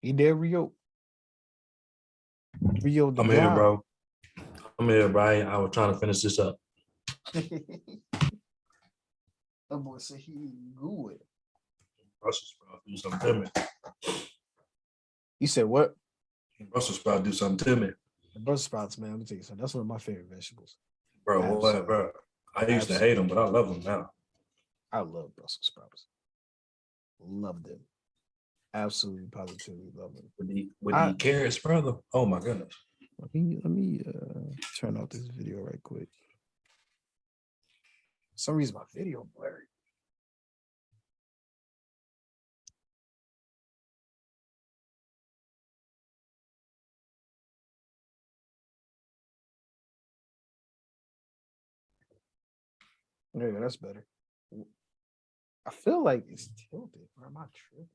He did Rio. Rio the I'm here, guy. bro. I'm here, Brian. I was trying to finish this up. That boy said he good. Brussels sprout do something to me. You said what? Brussels sprout do something to me. The Brussels sprouts, man. Let me tell you something. That's one of my favorite vegetables. Bro, Absolutely. what, bro? I used to hate them, but I love them now. I love Brussels sprouts. Love them. Absolutely, positively love them. With the carrots, brother. Oh my goodness. Let me turn off this video right quick. For some reason my video blurry. Yeah, that's better. I feel like it's tilted. Or am I tripping?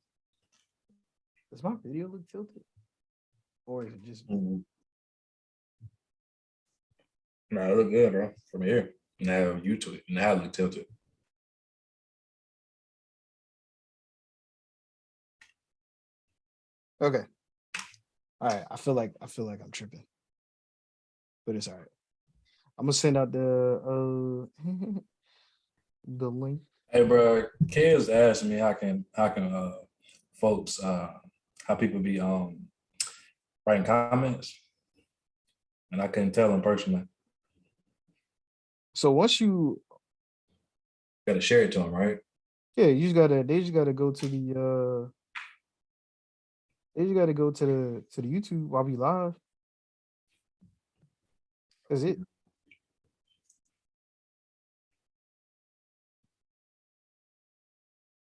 Does my video look tilted? Or is it just No, it look good, bro. From here. Now YouTube. Now it look tilted. okay? All right. I feel like I'm tripping, but it's all right. I'm gonna send out the the link. Hey, bro. Kids asked me how can folks how people be writing comments, and I couldn't tell them personally. So once you Got to share it to them, right? yeah, they just gotta go to the they just gotta go to the YouTube while we live. That's it.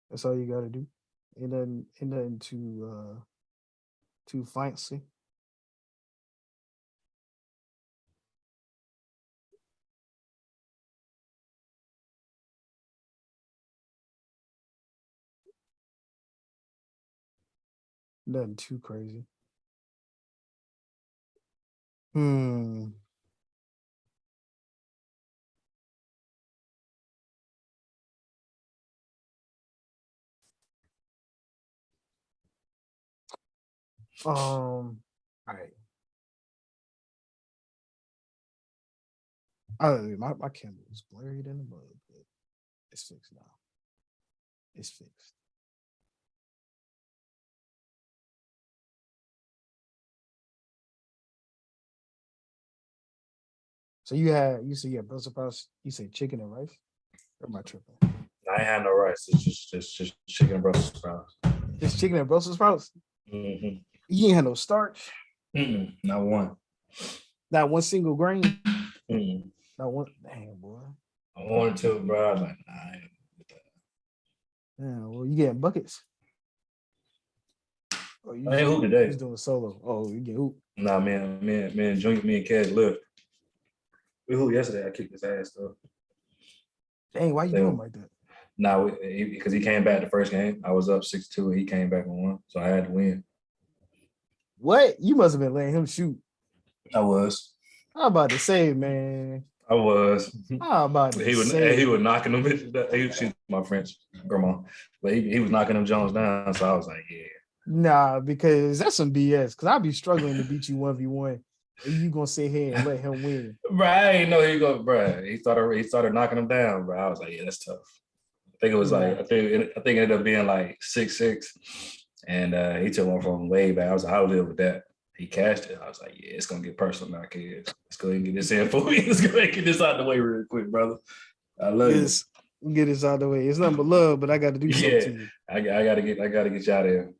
That's all you gotta do. Ain't nothing too fancy. Nothing too crazy. Hmm. All right. My camera was blurry in the mud, but it's fixed now. It's fixed. So you said you had Brussels sprouts, you said chicken and rice? Or am I tripping? I ain't had no rice. It's just chicken and Brussels sprouts. Just chicken and Brussels sprouts? Mm-hmm. You ain't had no starch? Not one. Not one single grain? Mm-mm. Not one. Damn, boy. I wanted to, bro. I'm like, nah, I ain't with that. Yeah, well, you getting buckets? Or you I ain't hoop today. just doing solo? Oh, you get hoop. Nah, man, Junior, me and Cash lift. We hooped yesterday. I kicked his ass though. Dang, why you doing like that? Nah, because he came back the first game. I was up 6-2 and he came back and won. So I had to win. What? You must have been letting him shoot. I was. How about to say, man? I was. How about to he was knocking them. She's my French grandma, but he was knocking them Jones down. So I was like, yeah. Nah, because that's some BS. Because I'll be struggling to beat you 1v1. And you gonna sit here and let him win. Bro, I ain't know he go, bro. He started knocking him down, bro. I was like, yeah, that's tough. I think it was like I think it ended up being like 6-6. And he took one from way back. I was like, I'll deal with that. He cashed it. I was like, yeah, it's gonna get personal now, kids. Let's go ahead and get this in for me. Let's go ahead and get this out of the way real quick, brother. I love you. Get this out of the way. It's nothing but love, but I got to do something to you. I gotta get you out of here.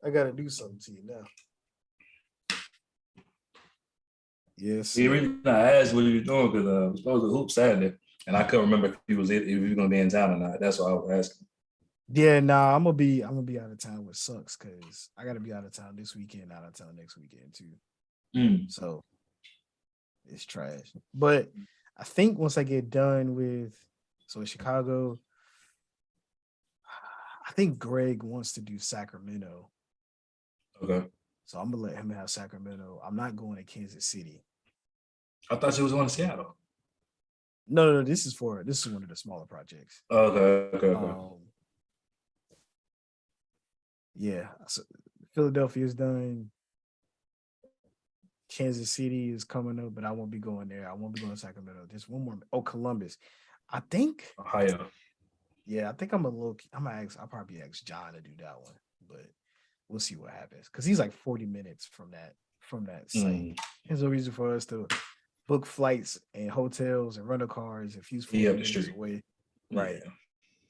I got to do something to you now. Yes. The reason I asked what you were doing because I was supposed to hoop Saturday, and I couldn't remember if he was gonna be in town or not. That's why I was asking. Yeah, nah, I'm gonna be out of town, which sucks because I gotta be out of town this weekend, out of town next weekend too. So it's trash. But I think once I get done with in Chicago, I think Greg wants to do Sacramento. Okay. So I'm gonna let him have Sacramento. I'm not going to Kansas City. I thought you was going to Seattle. No, this is one of the smaller projects. Okay. Yeah. So Philadelphia's done. Kansas City is coming up, but I won't be going there. I won't be going to Sacramento. There's one more. Oh, Columbus. I think Ohio. Yeah, I think I'm I'll probably ask John to do that one, but we'll see what happens. Cause he's like 40 minutes from that site. There's no reason for us to book flights and hotels and rental cars if he's 40 minutes away. Right.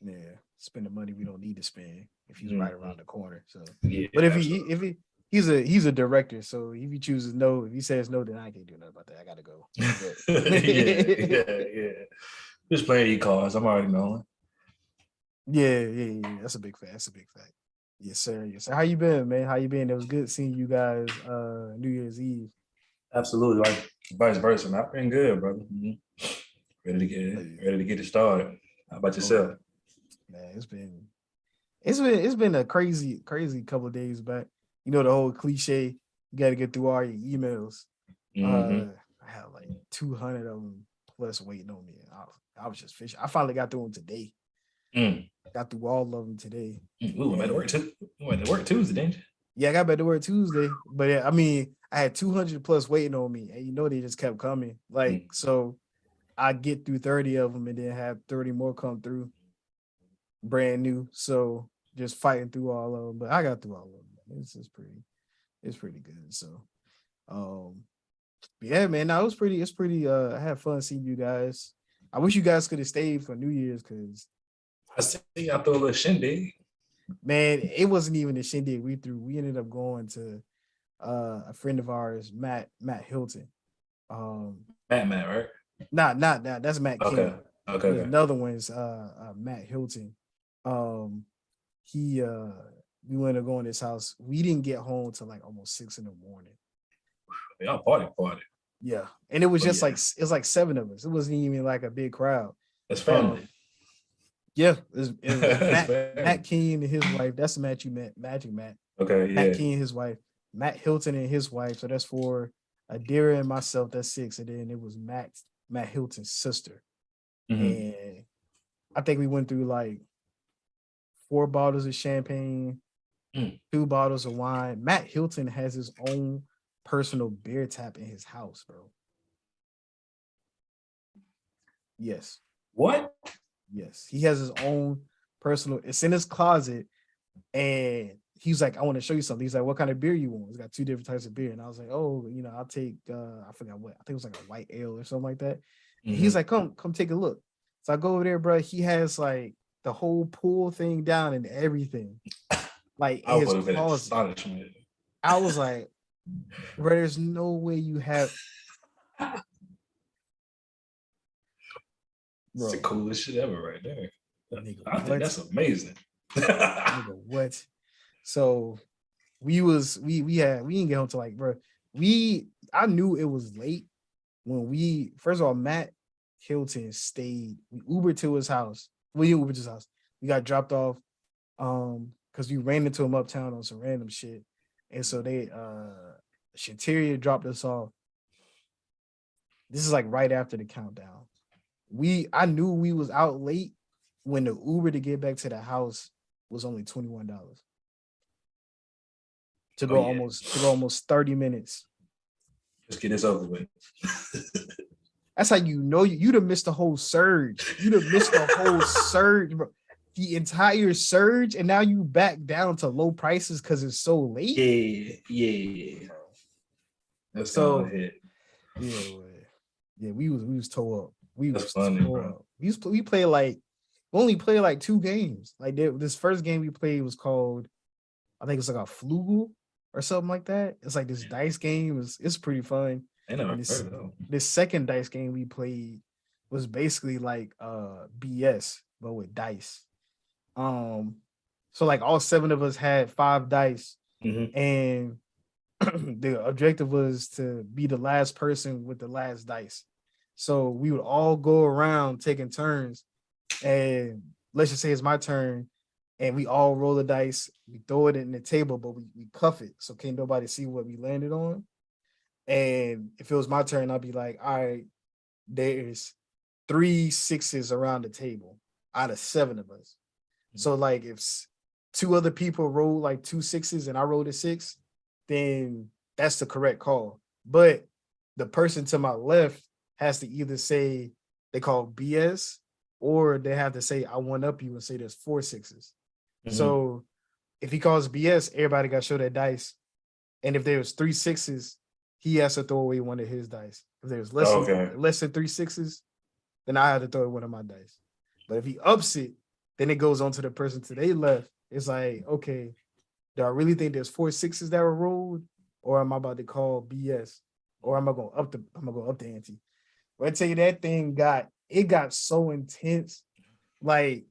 Yeah. Spend the money we don't need to spend if he's right around the corner. So but if he's a director, so if he chooses no, if he says no, then I can't do nothing about that. I gotta go. yeah. Just playing e-cards. I'm already knowing. Yeah. That's a big fact. Yes, sir. How you been, man? How you been? It was good seeing you guys New Year's Eve. Absolutely, like vice versa. Man, I've been good, brother. Ready to get it started. How about yourself? Man, it's been a crazy couple of days back. You know the whole cliche, you got to get through all your emails. I had like 200 of them plus waiting on me. I was just fishing. I finally got through them today. Got through all of them today. Ooh, went to work Tuesday, didn't you? Yeah, I got back to work Tuesday, but I mean, I had 200 plus waiting on me, and they just kept coming. So I get through 30 of them, and then have 30 more come through, brand new. So just fighting through all of them, but I got through all of them. It's pretty good. So, yeah, man, no, it's pretty. I had fun seeing you guys. I wish you guys could have stayed for New Year's because I see y'all throw a little shindig. Man, it wasn't even a shindig we threw. We ended up going to a friend of ours, Matt Hilton. Matt, right? Not that. That's Matt King. Okay. Another one's Matt Hilton. We went to go in his house. We didn't get home till like almost 6 a.m. Y'all party. Yeah, and it was just like it was like 7 of us. It wasn't even like a big crowd. That's family. Yeah, it was Matt King and his wife. That's the Matt you met, Magic Matt. Okay, yeah. Matt King and his wife, Matt Hilton and his wife. So that's 4. Adira and myself, that's 6. And then it was Matt Hilton's sister. And I think we went through like 4 bottles of champagne, 2 bottles of wine. Matt Hilton has his own personal beer tap in his house, bro. Yes. What? Yes, he has his own personal. It's in his closet, and he's like, "I want to show you something." He's like, "What kind of beer you want?" He's got 2 different types of beer, and I was like, "Oh, I'll take I forgot what. I think it was like a white ale or something like that." And he's like, "Come take a look." So I go over there, bro. He has like the whole pool thing down and everything, like in his closet. I was like, "Bro, there's no way you have." It's the coolest shit ever right there. I think that's amazing. Nigga, what? So we didn't get home till like, bro. I knew it was late when first of all, Matt Hilton stayed. We Ubered to his house. We Ubered to his house. We got dropped off because we ran into him uptown on some random shit. And so Shanteria dropped us off. This is like right after the countdown. I knew we was out late when the Uber to get back to the house was only $21 to go almost 30 minutes. Let's get this over with. That's how you'd have missed the whole surge. You'd have missed the whole surge, bro. The entire surge, and now you back down to low prices because it's so late. Yeah. That's so hit. Yeah, we was toe up. We was funny, bro. We only played like 2 games. Like this first game we played was called, I think it's like a Flugel or something like that. It's like this dice game. It's pretty fun. This second dice game we played was basically like BS, but with dice. So like all 7 of us had 5 dice, and the objective was to be the last person with the last dice. So we would all go around taking turns, and let's just say it's my turn, and we all roll the dice. We throw it in the table, but we cuff it so can't nobody see what we landed on. And if it was my turn, I'd be like, all right, there's 3 6s around the table out of 7 of us. So like if two other people rolled like 2 6s and I rolled a 6, then that's the correct call. But the person to my left has to either say they call BS or they have to say I one up you and say there's 4 6s. So if he calls BS, everybody got to show their dice. And if there's 3 6s, he has to throw away one of his dice. If there's less than 3 6s, then I have to throw one of my dice. But if he ups it, then it goes on to the person to their left. It's like, okay, do I really think there's 4 6s that were rolled, or am I about to call BS, or am I going up the ante? But I tell you, that thing got so intense. Like,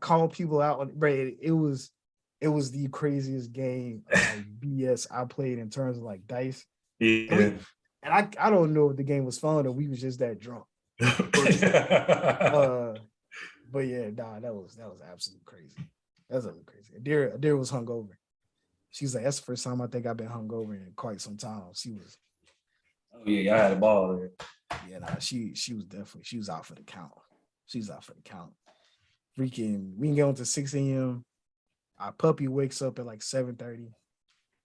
call people out on, bro. It was the craziest game of like BS I played in terms of like dice. Yeah. And I don't know if the game was fun or we was just that drunk. But yeah, nah, that was absolutely crazy. That's absolutely crazy. Adira was hungover. She's like, that's the first time I think I've been hungover in quite some time. She was. Oh yeah, y'all had a ball there. Yeah, nah, she was out for the count. She's out for the count. Freaking, we can get on to 6 a.m. Our puppy wakes up at like 7:30,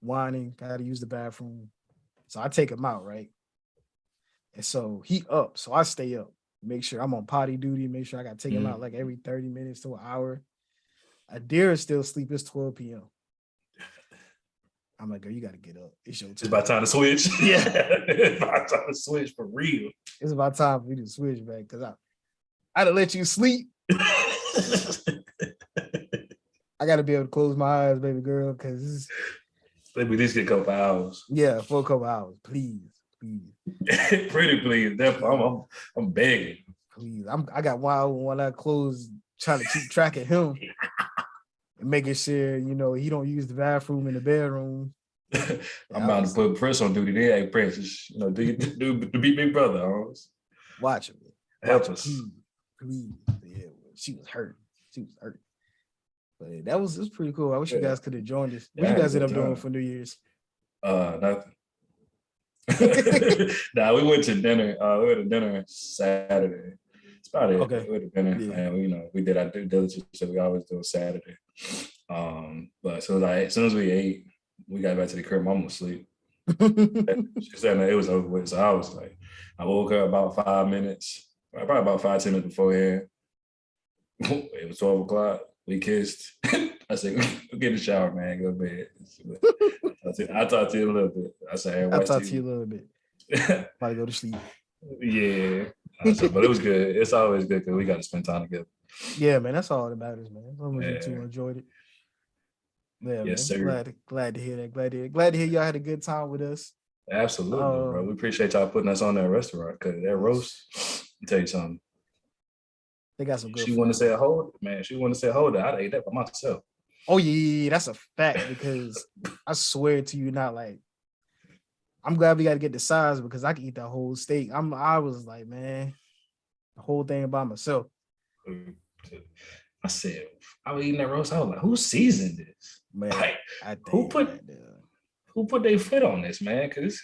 whining, gotta use the bathroom. So I take him out, right? And so he up, so I stay up. Make sure I'm on potty duty, make sure I gotta take him out like every 30 minutes to an hour. Adira is still asleep. It's 12 p.m. I'm like, girl, you gotta get up. It's your time. It's about time to switch. Yeah. It's about time to switch for real. It's about time for me to switch, man, because I'd have let you sleep. I gotta be able to close my eyes, baby girl, because let me at least get a couple hours. Yeah, for a couple hours, please. Pretty please. Definitely. I'm begging. Please. I got one eye closed, trying to keep track of him and making sure, he don't use the bathroom in the bedroom. I'm about to put Prince on duty there. Hey, Prince, do be big brother. Watch him. Help us. Please. Yeah, she was hurt. But it was pretty cool. I wish you guys could have joined us. What you guys end up doing for New Year's? Nothing. Nah, we went to dinner. We went to dinner Saturday. It's about it. Okay. We went to dinner, and we did our due diligence, so we always do it Saturday. But so as soon as we ate, we got back to the crib. Mom was asleep. She said it was over with. So I was like, I woke up about 5 minutes, probably about 5-10 minutes beforehand. It was 12 o'clock. We kissed. I said, go get in the shower, man. Go to bed. I'll talk to you a little bit. I said, I'll talk to you a little bit. Probably go to sleep. Yeah. But it was good. It's always good because we got to spend time together. Yeah, man. That's all that matters, man. As long as you two enjoyed it. Yeah, yes, man. sir. Glad to hear that. Glad to hear y'all had a good time with us. Absolutely, bro. We appreciate y'all putting us on that restaurant because that roast, let me tell you something. They got some good She wanted to say hold it, man. She wanted to say hold it. I'd ate that by myself. Oh yeah, that's a fact because I swear to you, not like I'm glad we got to get the size because I can eat that whole steak. I was like, man, the whole thing by myself. I said, I was eating that roast. I was like, who seasoned this? Man, like, who put their foot on this, man? Because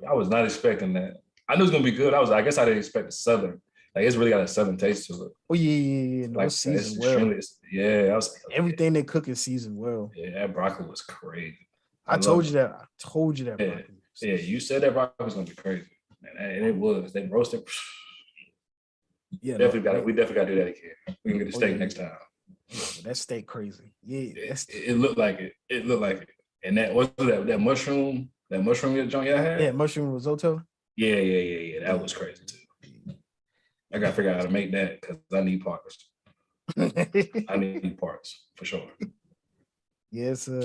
I was not expecting that. I knew it was gonna be good. I guess I didn't expect the southern. Like it's really got a southern taste to it. Oh yeah. No, like it's seasoned well. I was like, everything they cook is seasoned well. Yeah, that broccoli was crazy. I told you that. Yeah, broccoli. Yeah, you said that broccoli was gonna be crazy, and it was. They roasted. Yeah, we definitely got to do that again. We can get the steak next time. Yeah, that steak crazy. Yeah, it looked like it. It looked like it. And that that mushroom joint y'all had. Yeah, mushroom risotto. Yeah. That was crazy too. I gotta figure out how to make that because I need parts. I need parts for sure. Yes, sir.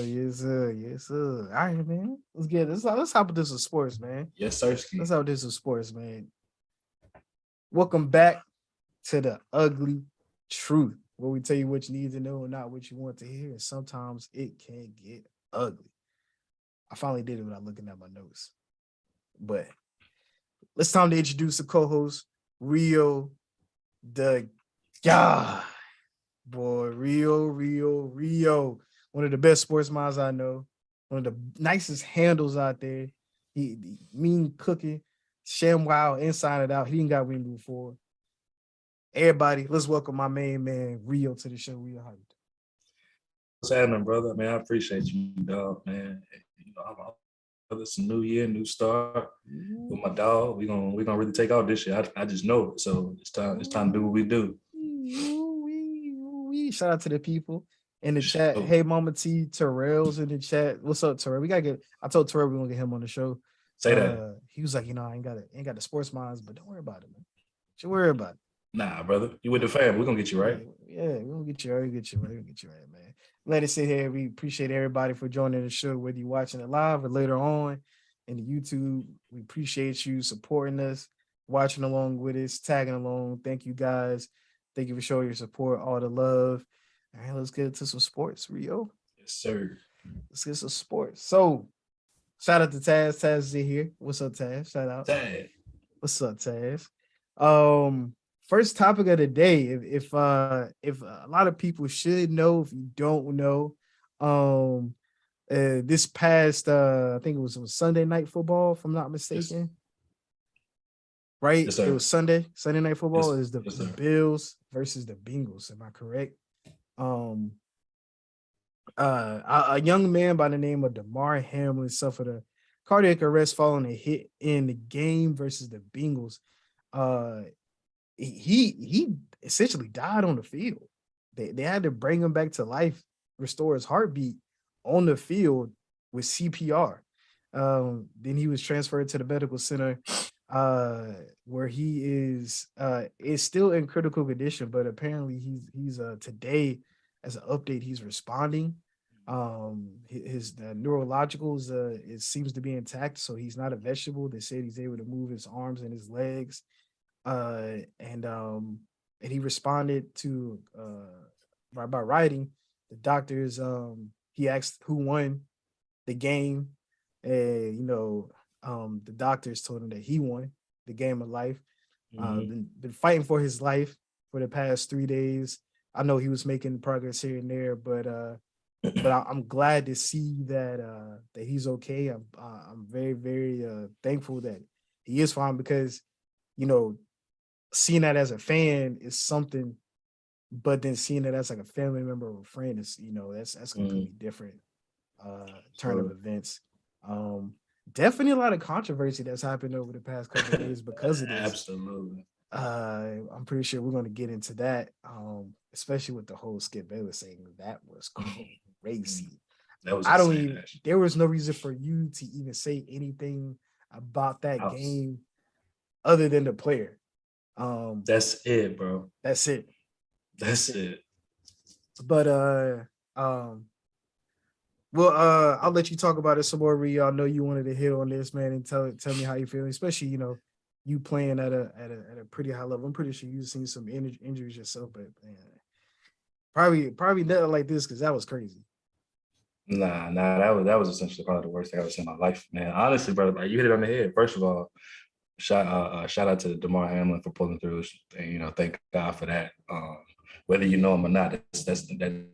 All right, man. Let's get this. Let's hop into some sports, man. Yes, sir. Let's hop into some sports, man. Welcome back to the ugly truth, where we tell you what you need to know and not what you want to hear. And sometimes it can get ugly. I finally did it without looking at my notes. But it's time to introduce the co-host, Rio, Rio. One of the best sports minds I know. One of the nicest handles out there. He mean cooking, ShamWow, inside and out. He ain't got ring before. Everybody, let's welcome my main man, Rio, to the show. Rio, how you doing? What's happening, brother? Man, I appreciate you, dog, man. You know, it's a new year, new start with my dog. We gonna really take out this year. I just know it. So it's time to do what we do. Shout out to the people in the chat. Hey, Mama T, Terrell's in the chat. What's up, Terrell? I told Terrell we're gonna get him on the show. Say that. He was like, I ain't got the sports minds, but don't worry about it, man. Don't worry about it. Nah, brother. You with the fam. We're gonna get you right. Yeah, we're gonna get you right. We'll get you right, man. Let us sit here. We appreciate everybody for joining the show, whether you're watching it live or later on in the YouTube. We appreciate you supporting us, watching along with us, tagging along. Thank you guys. Thank you for showing your support, all the love. All right, let's get into some sports, Rio. Yes, sir. Let's get some sports. So, shout out to Taz. Taz is here. What's up, Taz? Shout out. Taz. What's up, Taz? First topic of the day. If a lot of people should know, if you don't know, this past I think it was Sunday night football, if I'm not mistaken. Yes. Right? Yes, it was Sunday night football. Yes, is the Bills versus the Bengals. Am I correct? A young man by the name of Damar Hamlin suffered a cardiac arrest following a hit in the game versus the Bengals. He essentially died on the field. They had to bring him back to life, restore his heartbeat on the field with CPR. Then he was transferred to the medical center, where he is still in critical condition, but apparently he's today, as an update, he's responding. His neurologicals it seems to be intact, so he's not a vegetable. They said he's able to move his arms and his legs. And he responded to by writing. The doctors, he asked who won the game, and the doctors told him that he won the game of life. Been fighting for his life for the past 3 days. I know he was making progress here and there, but I'm glad to see that he's okay. I'm very, very thankful that he is fine, because seeing that as a fan is something, but then seeing it as like a family member or a friend is, that's completely different turn of events. Definitely a lot of controversy that's happened over the past couple of days because of this. Absolutely. I'm pretty sure we're going to get into that, especially with the whole Skip Bayless thing. That was crazy. That was there was no reason for you to even say anything about that game other than the player. That's it, bro. That's it. But I'll let you talk about it some more, Rhea. I know you wanted to hit on this, man, and tell me how you feel, especially you playing at a pretty high level. I'm pretty sure you've seen some injuries yourself, but man, probably nothing like this, because that was crazy. Nah, that was essentially probably the worst thing I've ever seen in my life, man. Honestly, brother, like, you hit it on the head. First of all, shout out to Damar Hamlin for pulling through, and thank God for that. Whether you know him or not, that's that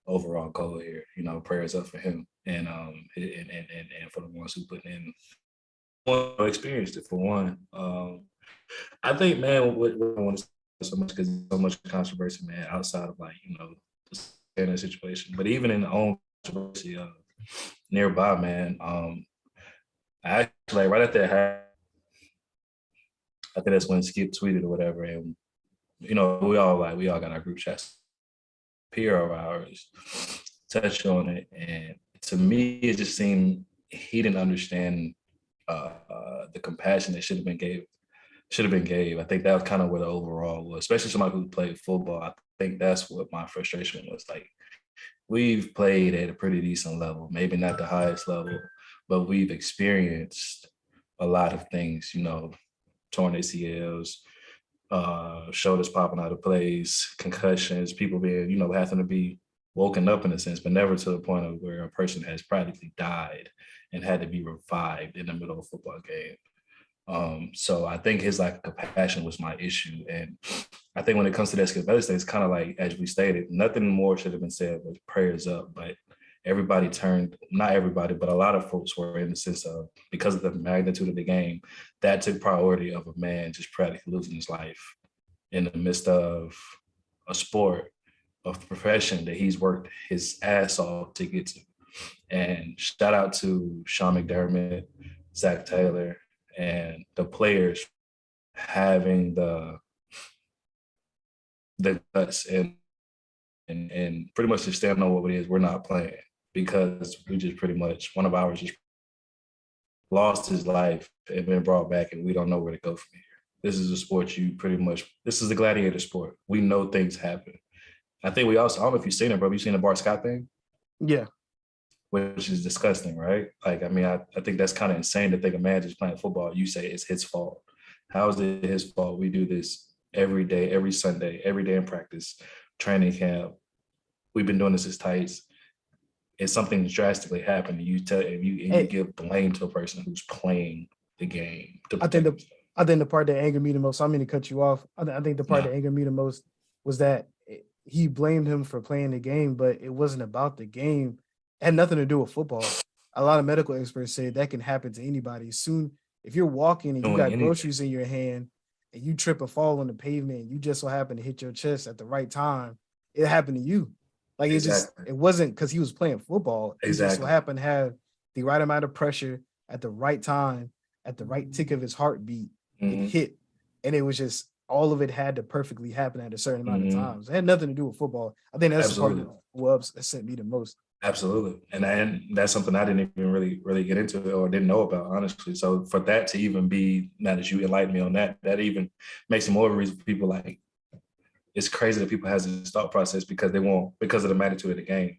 overall goal here. Prayers up for him, and for the ones who put in experienced it, for one. I think, man, what I want to say so much, because there's so much controversy, man, outside of in that situation, but even in the own controversy nearby, man. I actually, right at that, I think that's when Skip tweeted or whatever, and we all got our group chats. Peer of ours touched on it, and to me, it just seemed he didn't understand the compassion that should have been gave. I think that was kind of where the overall was, especially somebody who played football. I think that's what my frustration was. Like, we've played at a pretty decent level, maybe not the highest level, but we've experienced a lot of things, torn ACLs, shoulders popping out of place, concussions, people being, having to be woken up in a sense, but never to the point of where a person has practically died and had to be revived in the middle of a football game. So I think his lack of compassion was my issue. And I think when it comes to that Skip Bayless thing, it's kind of like, as we stated, nothing more should have been said but prayers up. But everybody turned, not everybody, but a lot of folks were in the sense of, because of the magnitude of the game, that took priority of a man just practically losing his life in the midst of a sport a profession that he's worked his ass off to get to. And shout out to Sean McDermott, Zach Taylor, and the players having the guts and pretty much just stand on what it is we're not playing, because we just pretty much, one of ours just lost his life and been brought back, and we don't know where to go from here. This is a sport this is the gladiator sport. We know things happen. I think we also, I don't know if you've seen it, bro. You seen the Bart Scott thing? Yeah. Which is disgusting, right? Like, I mean, I think that's kind of insane to think a man just playing football, you say it's his fault. How is it his fault? We do this every day, every Sunday, every day in practice, training camp. We've been doing this as tights. If something drastically happened, you give blame to a person who's playing the game. I think the part that angered me the most, I'm going to cut you off. I think the part that angered me the most was that he blamed him for playing the game, but it wasn't about the game. It had nothing to do with football. A lot of medical experts say that can happen to anybody. Soon, if you're walking and you got groceries in your hand and you trip or fall on the pavement, you just so happen to hit your chest at the right time, it happened to you. Like, it wasn't because he was playing football. He just so happened to have the right amount of pressure at the right time, at the right tick of his heartbeat. It hit, and it was just, all of it had to perfectly happen at a certain amount of times. It had nothing to do with football. I think that's the part that upset me the most. Absolutely. And that's something I didn't even really get into or didn't know about, honestly. So for that to even be, now that you enlightened me on that even makes it more of a reason for people, like, it's crazy that people has this thought process because of the magnitude of the game.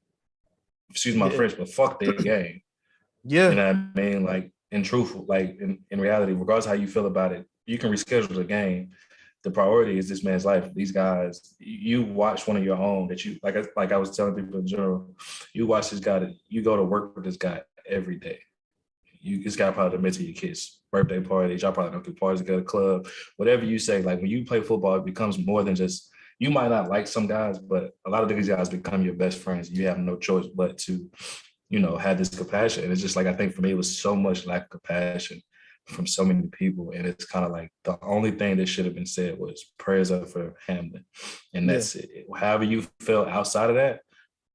Excuse my French, but fuck the game. Yeah. You know what I mean? Like, in truthful, like in reality, regardless how you feel about it, you can reschedule the game. The priority is this man's life. These guys, you watch one of your own that you, like I was telling people in general, you watch this guy, you go to work with this guy every day. This guy probably admit to your kids' birthday parties, y'all probably don't do parties, go to the club, whatever you say. Like, when you play football, it becomes more than just, you might not like some guys, but a lot of these guys become your best friends. You have no choice but to, have this compassion. And it's just like, I think for me, it was so much lack of compassion from so many people. And it's kind of like the only thing that should have been said was prayers up for Hamlin. And that's it. However you feel outside of that,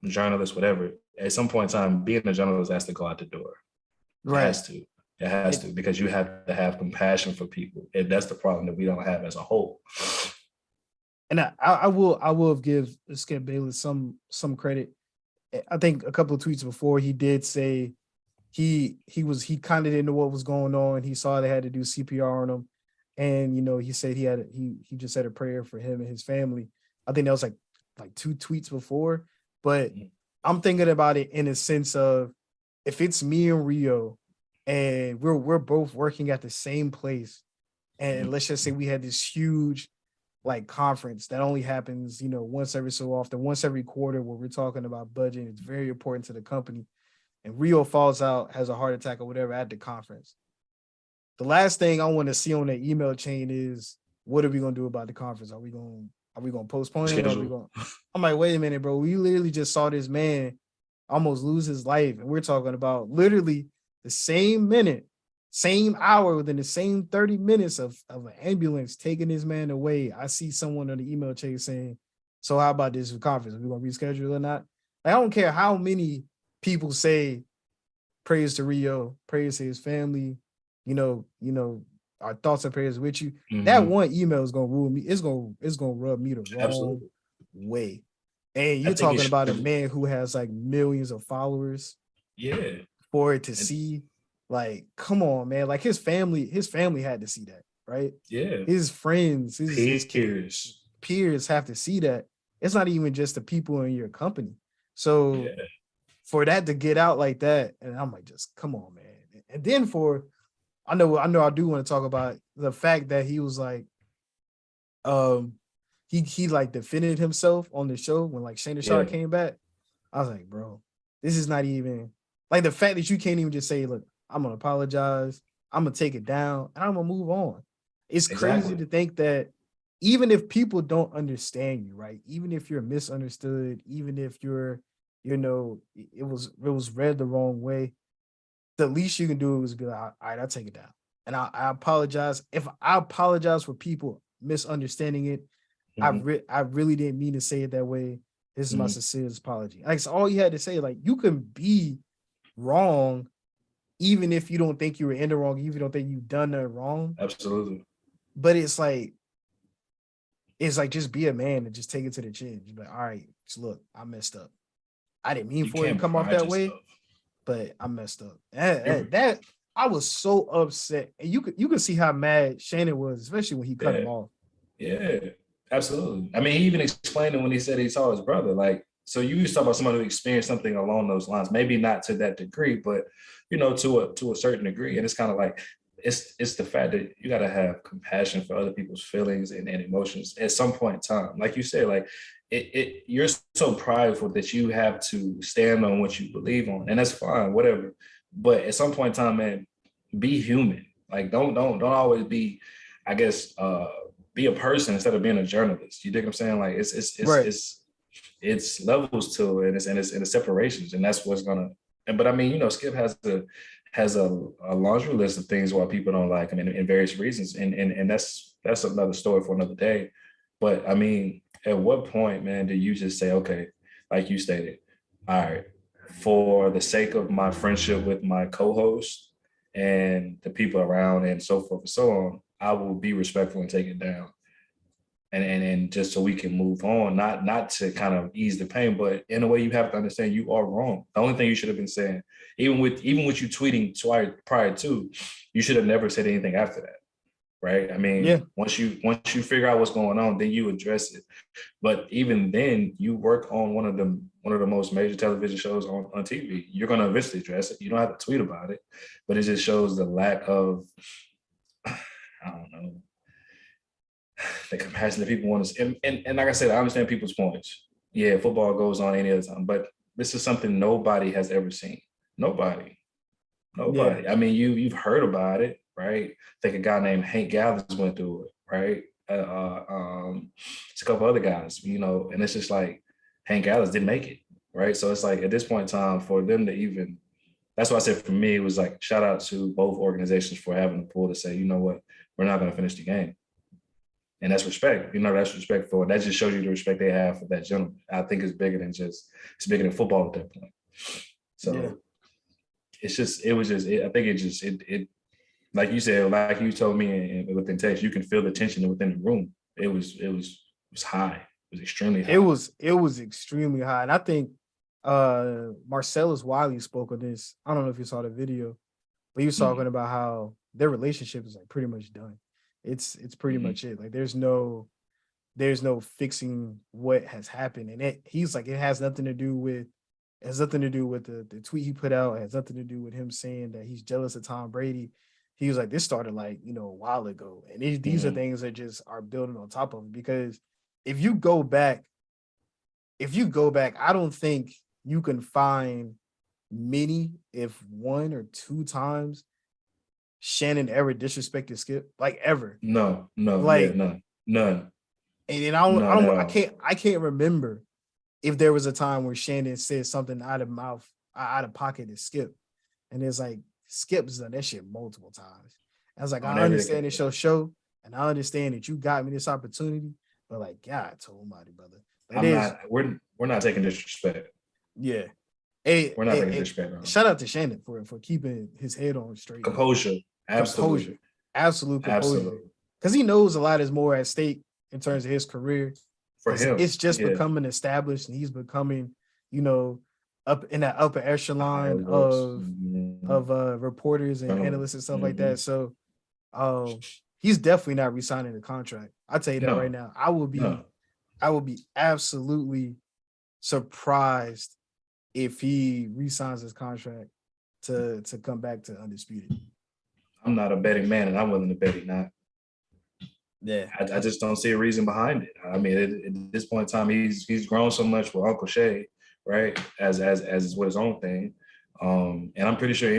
journalist, whatever, at some point in time, being a journalist has to go out the door. Right. It has to, because you have to have compassion for people. And that's the problem that we don't have as a whole. And I will give Skip Bayless some credit. I think a couple of tweets before, he did say he kind of didn't know what was going on. He saw they had to do CPR on him, and he said he just said a prayer for him and his family. I think that was like 2 tweets before, but I'm thinking about it in a sense of, if it's me and Rio and we're both working at the same place, and let's just say we had this huge conference that only happens, once every so often, once every quarter, where we're talking about budget. It's very important to the company. And Rio falls out, has a heart attack or whatever at the conference. The last thing I want to see on that email chain is, what are we going to do about the conference? Are we going to postpone it? I'm like, wait a minute, bro. We literally just saw this man almost lose his life. And we're talking about literally the same minute, same hour, within the same 30 minutes of an ambulance taking this man away. I see someone on the email chain saying, so how about this conference? Are we going to reschedule or not? I don't care how many people say praise to Rio, praise to his family, our thoughts and prayers with you. That one email is going to rule me. It's going to rub me the wrong way. And you're talking about a man who has millions of followers. Yeah. For it to see, come on, man. His family had to see that, right? Yeah. His friends, his peers have to see that. It's not even just the people in your company. So for that to get out like that, and I'm like, just come on, man. And then I know I do want to talk about the fact that he was he defended himself on the show when Shayna Sharp came back. I was like, bro, this is not even the fact that you can't even just say, look, I'm gonna apologize, I'm gonna take it down, and I'm gonna move on. It's crazy to think that even if people don't understand you, right? Even if you're misunderstood, even if you're, it was read the wrong way, the least you can do is be like, all right, I'll take it down. And I apologize. If I apologize for people misunderstanding it, I really didn't mean to say it that way. This is my sincerest apology. Like, it's all you had to say. Like, you can be wrong even if you don't think you were in the wrong, even if you don't think you've done the wrong. Absolutely. But it's like just be a man and just take it to the chin. Just be like, all right, just look, I messed up. I didn't mean for it to come off that way, but I messed up. That I was so upset. And you could see how mad Shannon was, especially when he cut him off. Yeah, absolutely. I mean, he even explained it when he said he saw his brother. Like, so you talk about someone who experienced something along those lines, maybe not to that degree, but to a certain degree. And it's kind of like it's the fact that you got to have compassion for other people's feelings and emotions at some point in time. Like you said, like you're so prideful that you have to stand on what you believe on, and that's fine, whatever. But at some point in time, man, be human. Like don't always be, I guess, be a person instead of being a journalist. You dig what I'm saying? Like it's levels to it, and it's separations, and that's what's gonna. But I mean, Skip has a laundry list of things why people don't like him, in various reasons, and that's another story for another day. But I mean, at what point, man, do you just say, okay, like you stated, all right, for the sake of my friendship with my co-host and the people around and so forth and so on, I will be respectful and take it down. And just so we can move on, not to kind of ease the pain, but in a way you have to understand you are wrong. The only thing you should have been saying, even with you tweeting twice prior to, you should have never said anything after that. Right. I mean, once you figure out what's going on, then you address it. But even then, you work on one of the most major television shows on TV. You're going to eventually address it. You don't have to tweet about it, but it just shows the lack of, I don't know, the compassion that people want to. And like I said, I understand people's points. Yeah, football goes on any other time, but this is something nobody has ever seen. Nobody. Yeah. I mean, you've heard about it, right? I think a guy named Hank Gallis went through it, right? It's a couple other guys, and it's just like Hank Gallis didn't make it, right? So it's like at this point in time, for them to even, that's why I said for me, it was like shout out to both organizations for having the pull to say, you know what, we're not going to finish the game. And that's respect, that's respect for it. That just shows you the respect they have for that gentleman. I think it's bigger than football at that point. So I think it like you said, like you told me within text, you can feel the tension within the room. It was high. It was extremely high. It was extremely high. And I think Marcellus Wiley spoke on this. I don't know if you saw the video, but he was talking about how their relationship is like pretty much done. It's pretty much it. Like there's no fixing what has happened. And he's like, it has nothing to do with the tweet he put out. It has nothing to do with him saying that he's jealous of Tom Brady. He was like, this started like, a while ago. And these are things that just are building on top of it. Because if you go back, I don't think you can find many, if one or two times, Shannon ever disrespected Skip, like ever. No, like none. And I can't remember if there was a time where Shannon said something out of pocket to Skip. And it's like, Skip's done that shit multiple times. I was like, I understand it's your show, and I understand that you got me this opportunity, but like, God told my brother. We're not taking disrespect. Yeah. We're not taking disrespect. Shout out to Shannon for keeping his head on straight. Composure. Absolutely. Absolute composure. Because he knows a lot is more at stake in terms of his career. For him. It's just becoming established, and he's becoming, up in that upper echelon of reporters and analysts and stuff like that. So he's definitely not re-signing the contract. I'll tell you that right now. I will be absolutely surprised if he re-signs his contract to come back to Undisputed. I'm not a betting man, and I'm willing to bet he's not. Yeah, I just don't see a reason behind it. I mean, at this point in time, he's grown so much with Uncle Shay, right? As with his own thing, and I'm pretty sure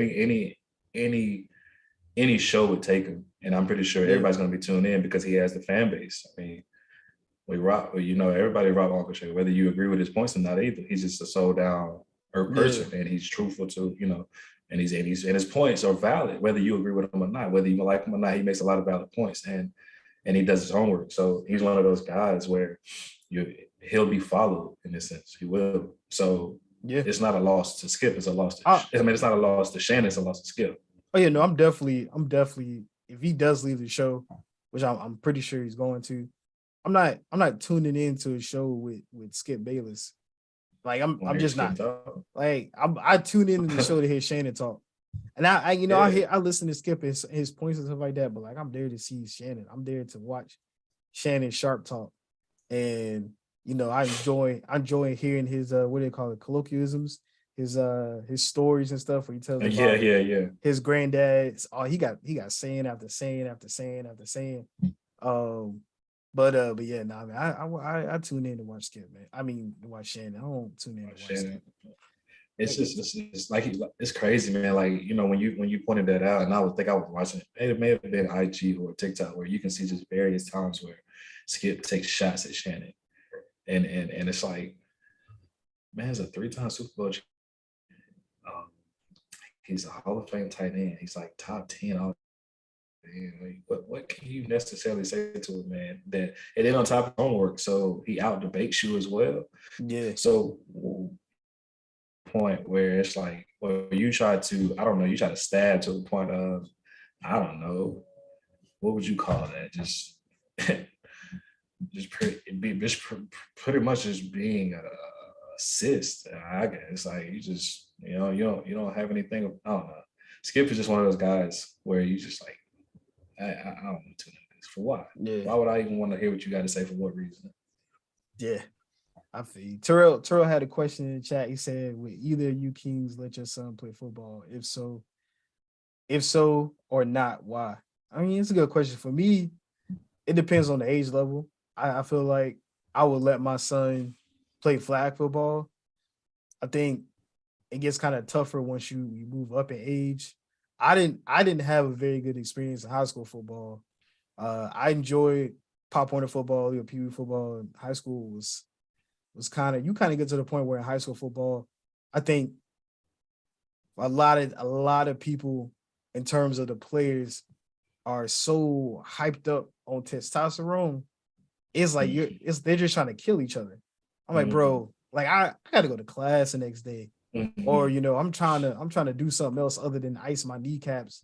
any show would take him, and I'm pretty sure everybody's going to be tuned in because he has the fan base. I mean, we rock, everybody rock Uncle Shay, whether you agree with his points or not either. He's just a soul down person, and he's truthful to, and his points are valid, whether you agree with him or not, whether you like him or not. He makes a lot of valid points, and he does his homework. So he's one of those guys where he'll be followed in a sense. He will. So yeah, it's not a loss to Skip. It's a loss to. I It's not a loss to Shannon. It's a loss to Skip. Oh yeah, no, I'm definitely. If he does leave the show, which I'm pretty sure he's going to, I'm not tuning into a show with Skip Bayless. Like I'm just not. Like I tune into the show to hear Shannon talk, and I listen to Skip his points and stuff like that. But like I'm there to see Shannon. I'm there to watch Shannon Sharp talk, and I enjoy hearing his what do they call it, colloquialisms, his stories and stuff where he tells about his granddad. Oh, he got saying after saying after saying after saying. But yeah, no, I tune in to watch Skip, man. I mean, to watch Shannon. I don't tune in to watch Skip. It's like it's crazy, man. Like when you pointed that out, and I was watching it. It may have been IG or TikTok where you can see just various times where Skip takes shots at Shannon, and it's like, man, he's a 3-time Super Bowl. He's a Hall of Fame tight end. He's like top 10 all. What can you necessarily say to him, man? That and then on top of homework, so he out debates you as well. Yeah. So point where it's like, well, you try to stab to the point of, I don't know, what would you call that? Pretty much just being a assist. I guess like you don't have anything. I don't know. Skip is just one of those guys where you just like, I don't want to tune in this for what? Yeah. Why would I even want to hear what you got to say? For what reason? Yeah, I feel you. Terrell had a question in the chat. He said, "Would either of you Kings let your son play football? If so or not, why?" I mean, it's a good question. For me, it depends on the age level. I feel like I would let my son play flag football. I think it gets kind of tougher once you move up in age. I didn't have a very good experience in high school football. I enjoyed Pop Warner football, Pee Wee football. In high school was kind of get to the point where in high school football, I think a lot of people in terms of the players are so hyped up on testosterone. It's like they're just trying to kill each other. I'm like, bro, like I got to go to class the next day. Or I'm trying to do something else other than ice my kneecaps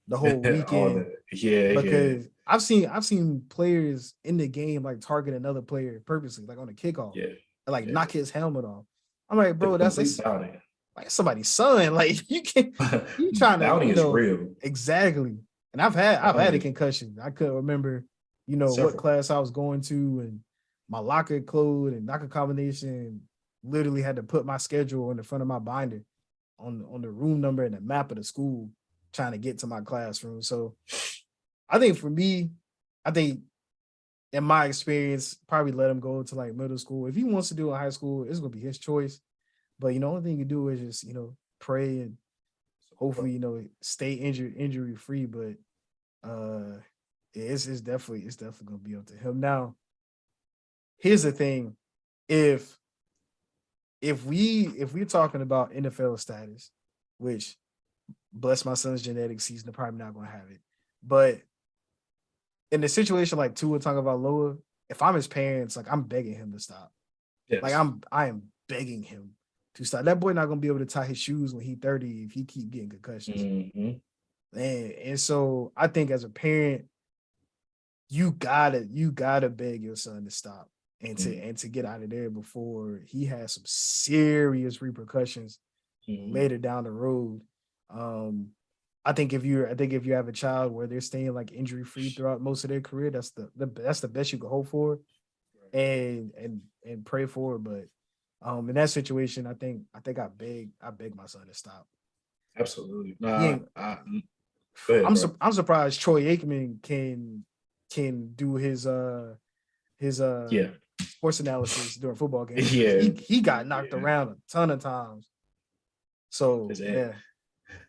the whole weekend. Because I've seen players in the game like target another player purposely, like on a kickoff, knock his helmet off. I'm like, bro, that's like somebody's son. Like you trying to is real. Exactly. And I've had a concussion. I couldn't remember, what class I was going to, and my locker code and locker combination. Literally had to put my schedule in the front of my binder on the room number and the map of the school trying to get to my classroom. So I think for me, in my experience, probably let him go to like middle school. If he wants to do it in high school, it's going to be his choice. But, the only thing you do is just, pray and hopefully, stay injury free. But it's definitely going to be up to him. Now, here's the thing. If we're talking about NFL status, which bless my son's genetics, he's probably not going to have it. But in a situation like Tua talking about Loa, if I'm his parents, like I'm begging him to stop. Yes. Like I am begging him to stop. That boy not going to be able to tie his shoes when he's 30 if he keep getting concussions. Mm-hmm. And so I think as a parent, you gotta beg your son to stop. And to get out of there before he has some serious repercussions later down the road. I think if you have a child where they're staying like injury free throughout most of their career, that's the best you can hope for, and pray for. But in that situation, I think I beg my son to stop. Absolutely. I'm surprised Troy Aikman can do his sports analysis during football games. Yeah, he got knocked around a ton of times. So his egg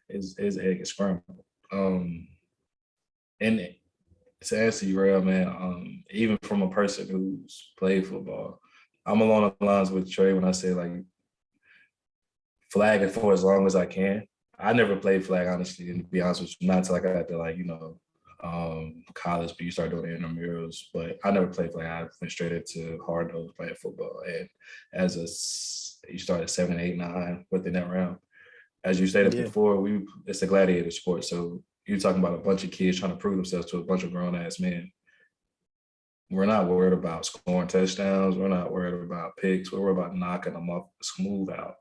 is scrambled. And to answer you, real man, even from a person who's played football, I'm along the lines with Trey when I say like flag it for as long as I can. I never played flag, honestly, and to be honest with you, not until I got to college, but you start doing intramurals. But I never played flag. I went straight into hard nose playing football. And you start at 7, 8, 9 within that round. As you stated before, it's a gladiator sport. So you're talking about a bunch of kids trying to prove themselves to a bunch of grown ass men. We're not worried about scoring touchdowns. We're not worried about picks. We're worried about knocking them off smooth out.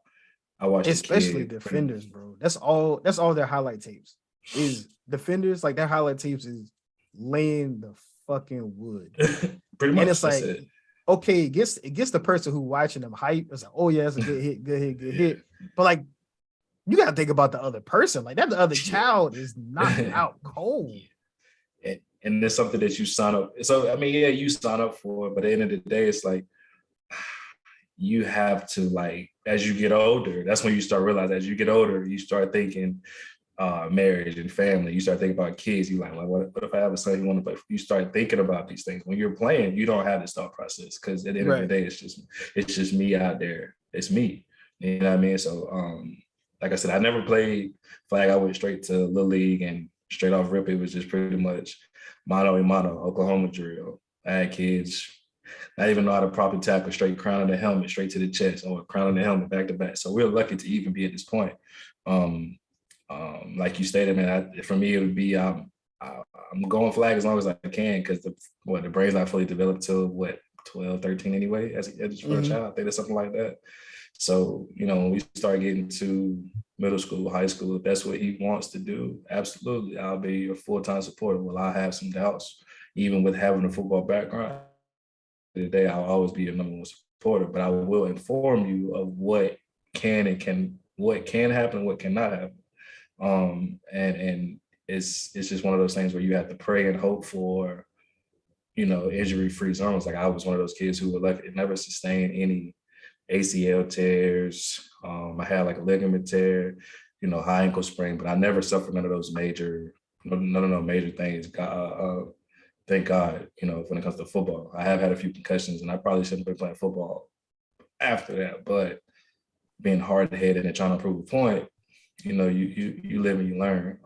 I watched especially defenders, bro. That's all their highlight tapes is. Defenders, like their highlight tapes is laying the fucking wood. Pretty much. And it's like, okay, it gets the person who watching them hype. It's like, oh yeah, it's a good hit, good hit. But like, you gotta think about the other person. Like that the other child is knocked out cold. And there's something that you sign up. So I mean, yeah, you sign up for it, but at the end of the day, it's like you have to, like, as you get older, that's when you start realizing, as you get older, you start thinking marriage and family. You start thinking about kids. You like what if I have a son who want to play? You start thinking about these things. When you're playing, you don't have this thought process, because at the end of the day, it's just me out there. It's me. You know what I mean? So like I said, I never played flag. I went straight to Little League, and straight off rip, it was just pretty much mano a mano, Oklahoma drill. I had kids not even know how to properly tackle, straight crown of the helmet, straight to the chest, or crown of the helmet, back to back. So we're lucky to even be at this point. Like you stated, man, for me, it would be I'm going flag as long as I can, because the brain's not fully developed till 12, 13 anyway, as a first child. I think it's something like that. So, when we start getting to middle school, high school, if that's what he wants to do, absolutely, I'll be your full-time supporter. Will I have some doubts, even with having a football background? Today, I'll always be your number one supporter, but I will inform you of what can happen and what cannot happen. And it's just one of those things where you have to pray and hope for, injury-free zones. Like I was one of those kids who were lucky to never sustain any ACL tears. I had like a ligament tear, high ankle sprain, but I never suffered none of those major things. Thank God, when it comes to football. I have had a few concussions, and I probably shouldn't have been playing football after that, but being hard-headed and trying to prove a point, you live and you learn.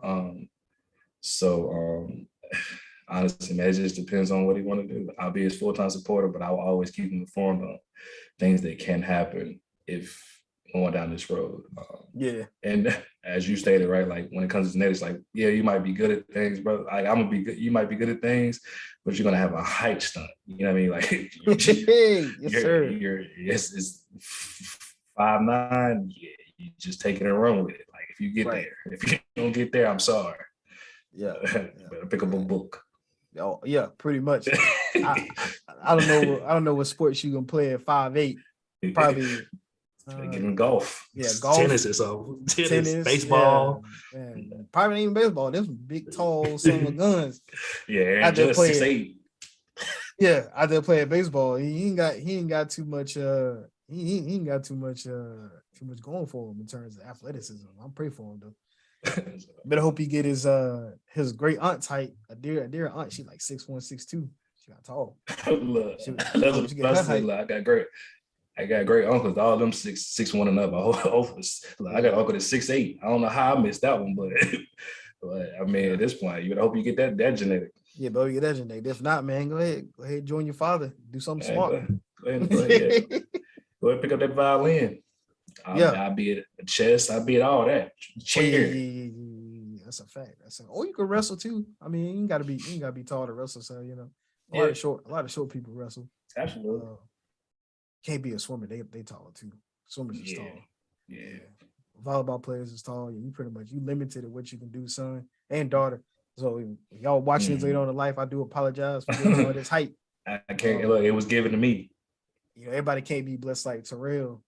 Honestly, man, it just depends on what he want to do. I'll be his full-time supporter, but I will always keep him informed on things that can happen if going down this road. And as you stated, right, like when it comes to genetics, like, yeah, you might be good at things, bro. Like I'm gonna be good. You might be good at things, but you're gonna have a height stunt. You know what I mean? Like, yes, sir. It's 5'9". Yeah, you just take it and run with it. Like if you get there, if you don't get there, I'm sorry. Yeah. Better pick up a book. Oh yeah, pretty much. I don't know what sports you gonna play at 5'8". Probably getting golf. Yeah, golf. Tennis is tennis, baseball. Yeah. Probably ain't even baseball. There's big, tall son of guns. Yeah, I just 6'8". Yeah, out there playing baseball. He ain't got too much he ain't got too much going for him in terms of athleticism. I'm praying for him though. Better hope he get his great aunt's height. A dear aunt, she like 6'1", 6'2". She got tall. Look, I got great uncles. All of them 6'1" and up. I got an uncle that's 6'8". I don't know how I missed that one, but I mean, at this point, you would hope you get that genetic. Yeah, bro, you get that genetic. If not, man, go ahead, join your father. Do something smart. Go ahead, pick up that violin. I'll be at chess. I'll be at all that. Cheer. Yeah. That's a fact. Or you can wrestle too. I mean, you ain't gotta be tall to wrestle. So a lot of short people wrestle. Absolutely. Can't be a swimmer. They taller too. Swimmers is tall. Yeah. Volleyball players is tall. You pretty much limited at what you can do, son and daughter. So if y'all watching this later on in life, I do apologize for giving all this height. I can't. Look, it was given to me. Everybody can't be blessed like Terrell.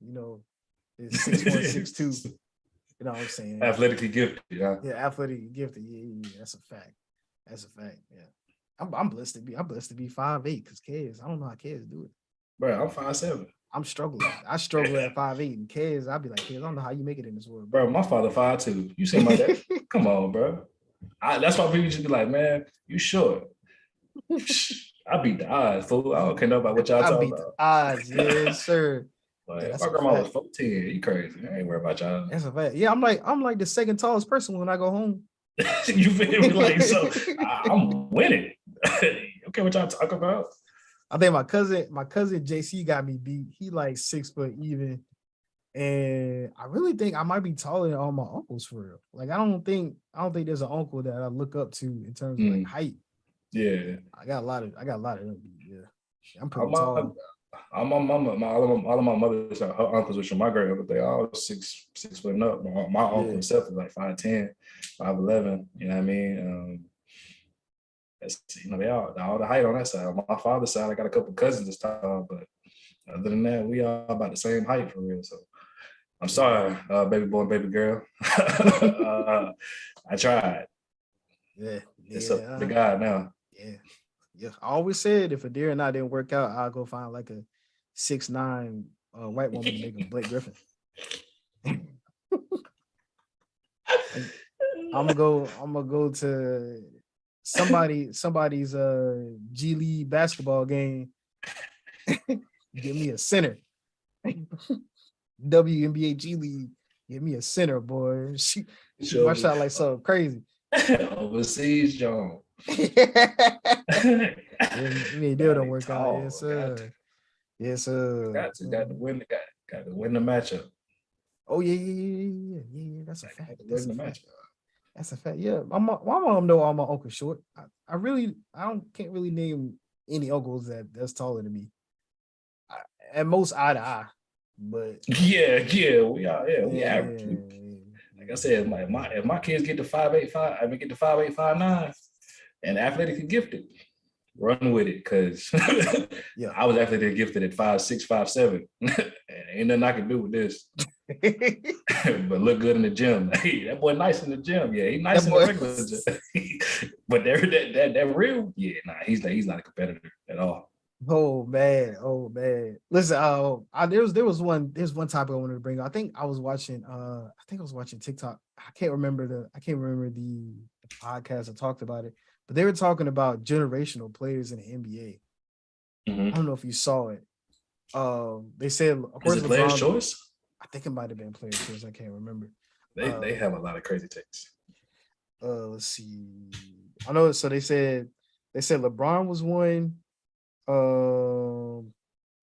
Is 6'1", 6'2". You know what I'm saying? Athletically gifted, huh? Yeah, athletically gifted. Yeah, that's a fact. Yeah, I'm blessed to be 5'8", because kids, I don't know how kids do it. Bro, I'm 5'7". I'm struggling. I struggle at 5'8", and kids, I'll be like, kids, I don't know how you make it in this world. Bro, my father 5'2". You see my dad? Come on, bro. That's why people just be like, man, you short. I beat the odds, fool. I don't care about what y'all talking about. The odds, yes, sir. Like, my grandma was 14. You crazy. I ain't worried about y'all. That's a fact. Yeah, I'm like the second tallest person when I go home. You feel me? Like, so I'm winning. Okay, what y'all talk about? I think my cousin JC got me beat. He like 6 foot even. And I really think I might be taller than all my uncles for real. Like I don't think there's an uncle that I look up to in terms of like height. Yeah. I got a lot of them. Yeah. I'm pretty tall. All my my mother's her uncles, which are my great uncle, they all 6 foot and up. My uncle himself is like 5'10", 5'11". You know what I mean? They all the height on that side. On my father's side, I got a couple cousins that's tall, but other than that, we all about the same height for real. So I'm sorry, baby boy and baby girl. I tried. Yeah. It's up to God now. Yeah. I always said if a deer and I didn't work out, I'll go find like a 6'9" white woman to make a Blake Griffin. I'm gonna go to somebody's G League basketball game. Give me a center. WNBA G League. Give me a center, boy. Shoot my shot like something crazy. Overseas, John. They don't work out. Yes, sir. Yes, sir. Got to win the matchup. Oh yeah. That's a fact. That's a fact. Yeah, my mom know all my uncles short. I can't really name any uncles that's taller than me. At most eye to eye, but yeah, we are. Yeah, we average. Like I said, if my kids get to 5'8", get to 5'8", 5'9", and athletic and gifted, run with it, because I was athletic gifted at 5'6", 5'7". Ain't nothing I can do with this. But look good in the gym. Hey, that boy nice in the gym. Yeah, he's nice in the regular gym. But that real, he's not a competitor at all. Oh man. Listen, there's one topic I wanted to bring up. I think I was watching TikTok. I can't remember the podcast that talked about it, but they were talking about generational players in the NBA. I don't know if you saw it. They said, of course, is it Player's Choice? I think it might have been Player's Choice. I can't remember. They have a lot of crazy takes. Let's see. I know. So they said LeBron was one.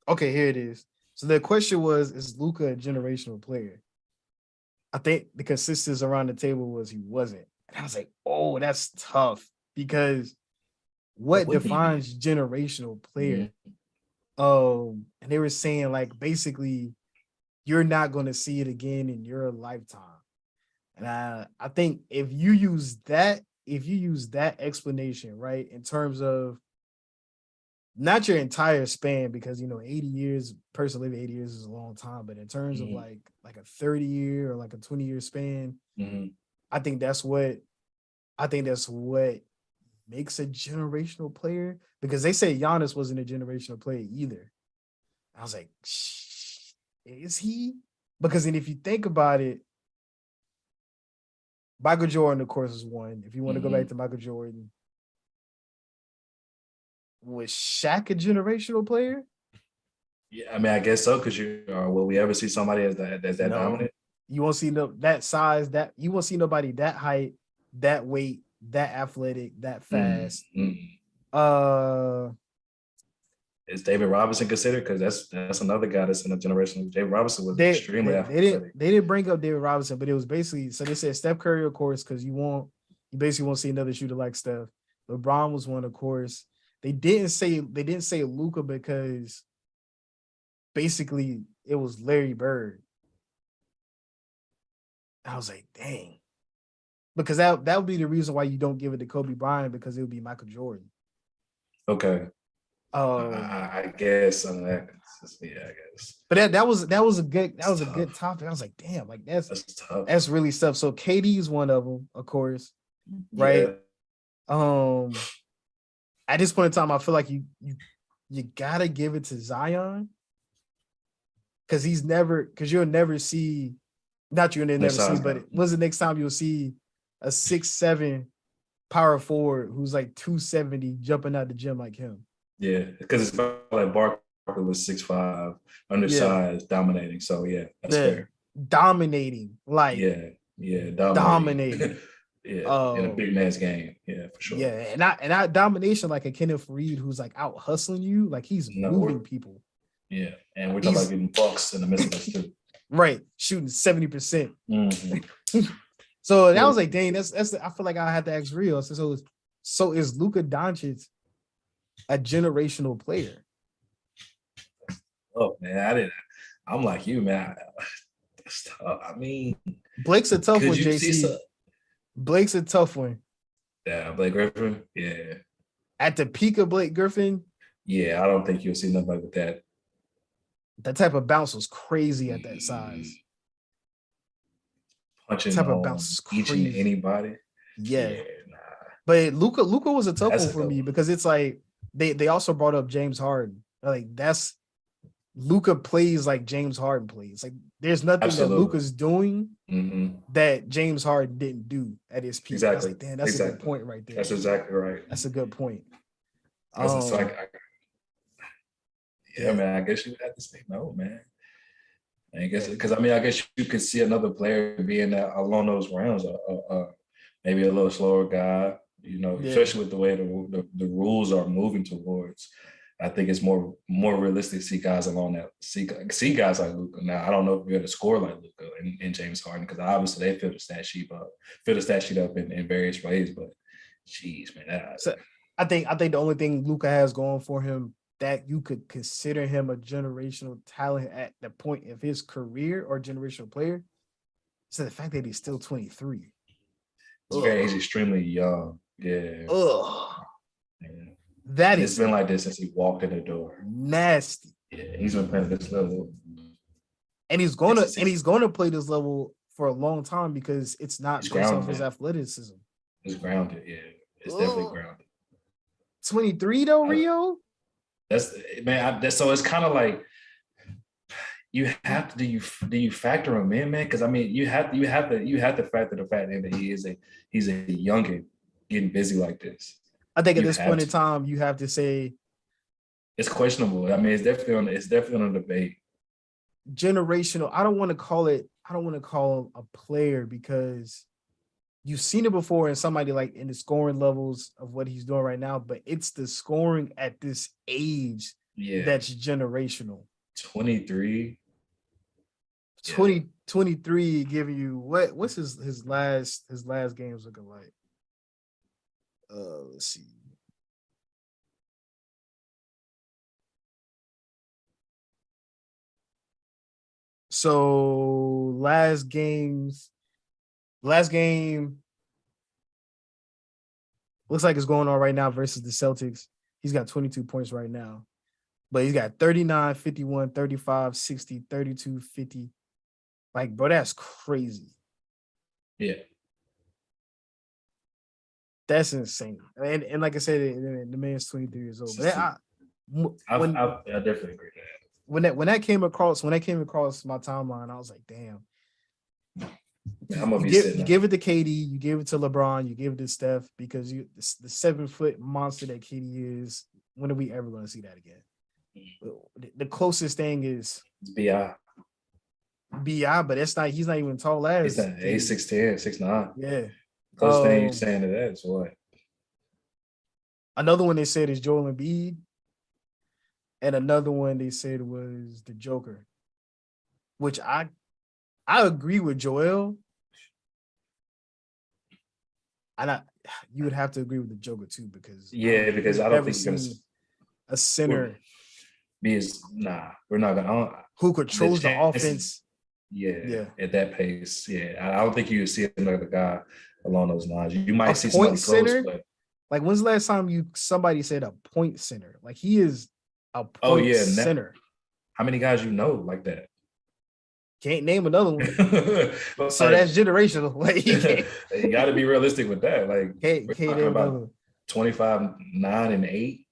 Okay, here it is. So the question was, is Luka a generational player? I think the consensus around the table was he wasn't. And I was like, oh, that's tough, because what defines generational player? And they were saying like basically you're not going to see it again in your lifetime. And I think if you use that explanation, right, in terms of not your entire span, because 80 years, person living 80 years is a long time, but in terms of like a 30-year or like a 20-year span, I think that's what makes a generational player, because they say Giannis wasn't a generational player either. I was like, is he? Because then if you think about it, Michael Jordan, of course, is one. If you want to go back to Michael Jordan, was Shaq a generational player? Yeah, I mean, I guess so, because will we ever see somebody as that dominant? You won't see that size, you won't see nobody that height, that weight, that athletic, that fast. Is David Robinson considered? Because that's another guy that's in a generation. David Robinson was extremely athletic. They didn't bring up David Robinson, but it was basically, so they said Steph Curry, of course, because you basically won't see another shooter like Steph. LeBron was one, of course. They didn't say Luka, because basically it was Larry Bird. I was like, dang. Because that would be the reason why you don't give it to Kobe Bryant, because it would be Michael Jordan. Okay. I guess. I guess. But that was a good topic. I was like, damn, like that's tough. That's really tough. So KD is one of them, of course, right? Yeah. At this point in time, I feel like you gotta give it to Zion, because you'll never see. Not you'll never see, but when's the next time you'll see a 6'7" power forward who's like 270 jumping out the gym like him? Yeah, because it's like Barkley was 6'5", undersized, dominating. So that's fair. Dominating, like dominating. Yeah, in a big man's game. Yeah, for sure. Yeah, and that domination, like a Kenneth Reed who's like out hustling you, like he's moving people. Yeah, and we're talking about getting bucks in the midst of this too. Right, shooting 70%. So that was like, dang, that's I feel like I had to ask Rio. So is Luka Doncic a generational player? Oh man, I'm like you, man. I mean, Blake's a tough one, JC. Blake's a tough one. Yeah, Blake Griffin. Yeah. At the peak of Blake Griffin. Yeah, I don't think you'll see nobody with that. That type of bounce was crazy at that size. Punching type of bounce is crazy. Each and anybody. Yeah. Nah. But Luka was a tough one for me because it's like they also brought up James Harden. Like that's Luka plays like James Harden plays. Like there's nothing that Luka's doing that James Harden didn't do at his peak. Exactly. Like, damn, that's a good point right there. That's exactly right. That's a good point. Man, I guess you would have to say no, man. I guess because I guess you could see another player being along those rounds, maybe a little slower guy, especially with the way the rules are moving towards. I think it's more realistic to see guys along that see guys like Luka. Now I don't know if we're going to score like Luka and James Harden because obviously they fill the stat sheet up in various ways. But geez, man, so I think the only thing Luka has going for him that you could consider him a generational talent at the point of his career or generational player, so the fact that he's still 23. He's extremely young. Yeah. It's been like this since he walked in the door. Nasty. Yeah, he's been playing this level. And he's gonna play this level for a long time because it's not based off his athleticism. It's grounded, yeah. It's definitely grounded. 23 though, Rio? So it's kind of like you have to do you factor him in, man? Because I mean you have to factor the fact that he's a youngin getting busy like this. I think at this point in time you have to say it's questionable. I mean it's definitely on a debate. Generational. I don't want to call him a player because you've seen it before in somebody like in the scoring levels of what he's doing right now, but it's the scoring at this age that's generational. 23. 23 giving you what's his last games looking like? Let's see. So last game looks like it's going on right now versus the Celtics. He's got 22 points right now, but he's got 39, 51, 35, 60, 32, 50. Like, bro, that's crazy. Yeah. That's insane. And like I said, the man's 23 years old. But I definitely agree with that. When that came across my timeline, I was like, damn. You give it to KD, you give it to LeBron, you give it to Steph because the 7-foot monster that KD is. When are we ever going to see that again? The closest thing is BI, but he's not even tall as. He's 6'10", 6'9". Yeah. Closest thing you're saying to that is what? Another one they said is Joel Embiid. And another one they said was the Joker, which I agree with Joel. And you would have to agree with the Joker too because I don't think you're gonna a center we're not gonna who controls the offense. Yeah, at that pace. Yeah, I don't think you would see another guy along those lines. You might see somebody close, but like when's the last time somebody said a point center? Like he is a point center. How many guys you know like that? Can't name another one. So that's generational. Like, you got to be realistic with that. Like, can't name about 25, 9, and 8.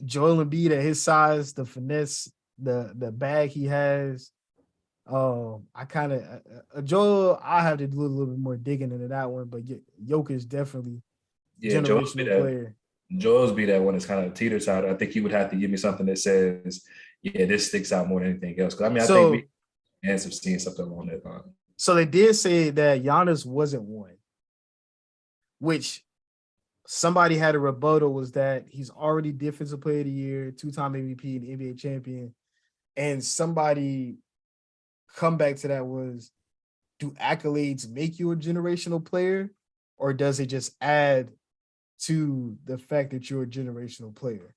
Joel Embiid at his size, the finesse, the bag he has. I Joel. I have to do a little bit more digging into that one, but Jokic definitely generational player. Joel's be that one that's kind of teeters out. I think he would have to give me something that says, this sticks out more than anything else. Because I think we have seen something along that line. So they did say that Giannis wasn't one. which somebody had a rebuttal was that he's already Defensive Player of the Year, 2-time MVP and NBA champion. And somebody comeback to that was, do accolades make you a generational player, or does it just add to the fact that you're a generational player?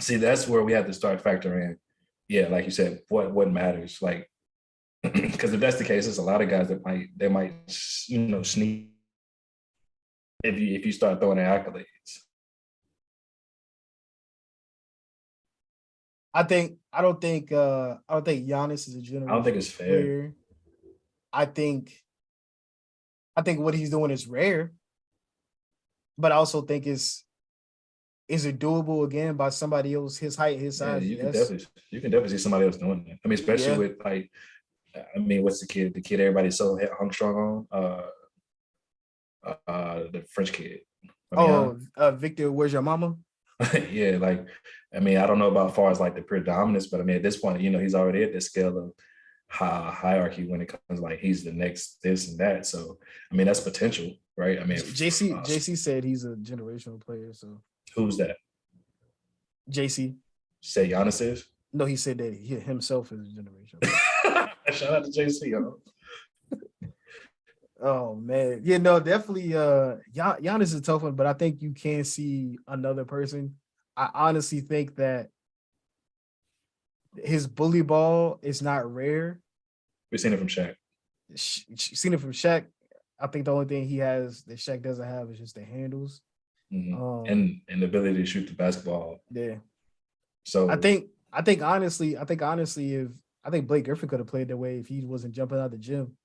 See, that's where we have to start factoring in. Yeah, like you said, what matters. Like, because if that's the case, there's a lot of guys that might sneak if you start throwing in accolades. I don't think Giannis is a generational I don't think it's fair. player. I think what he's doing is rare, but I also think is it doable again by somebody else his height, his size? Yeah, you can definitely see somebody else doing that. I mean, especially with like, I mean, what's the kid everybody's so hung strong on? The French kid. Victor, where's your mama? Yeah, like, I mean, I don't know about far as like the predominance, but I mean, at this point, he's already at the scale of hierarchy when it comes like he's the next this and that. So, I mean, that's potential, right? I mean, JC said he's a generational player. So who's that? JC. Say Giannis is? No, he said that he himself is a generational player. Shout out to JC, yo. Oh man, yeah, no, definitely. Giannis is a tough one, but I think you can see another person. I honestly think that his bully ball is not rare. We've seen it from Shaq. Seen it from Shaq. I think the only thing he has that Shaq doesn't have is just the handles, and the ability to shoot the basketball. Yeah. So I think honestly, if Blake Griffin could have played that way if he wasn't jumping out the gym.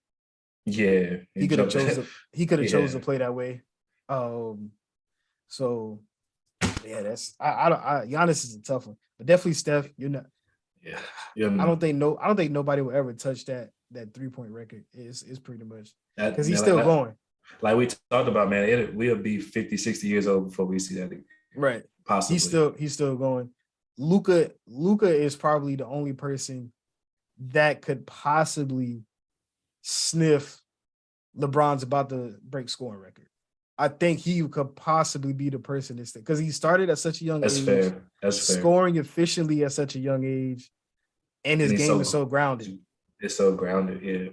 Yeah, he could have chose to play that way. So yeah, that's Giannis is a tough one, but definitely Steph. You're not. Yeah. I don't think nobody will ever touch that 3-point record. Is pretty much because he's still going. Like we talked about, man, we'll be 50, 60 years old before we see that again. Right. Possibly. He's still going. Luka is probably the only person that could possibly sniff LeBron's about to break scoring record. I think he could possibly be the person that's because he started at such a young age. Fair. That's scoring efficiently at such a young age, and his game is so grounded. It's so grounded, yeah.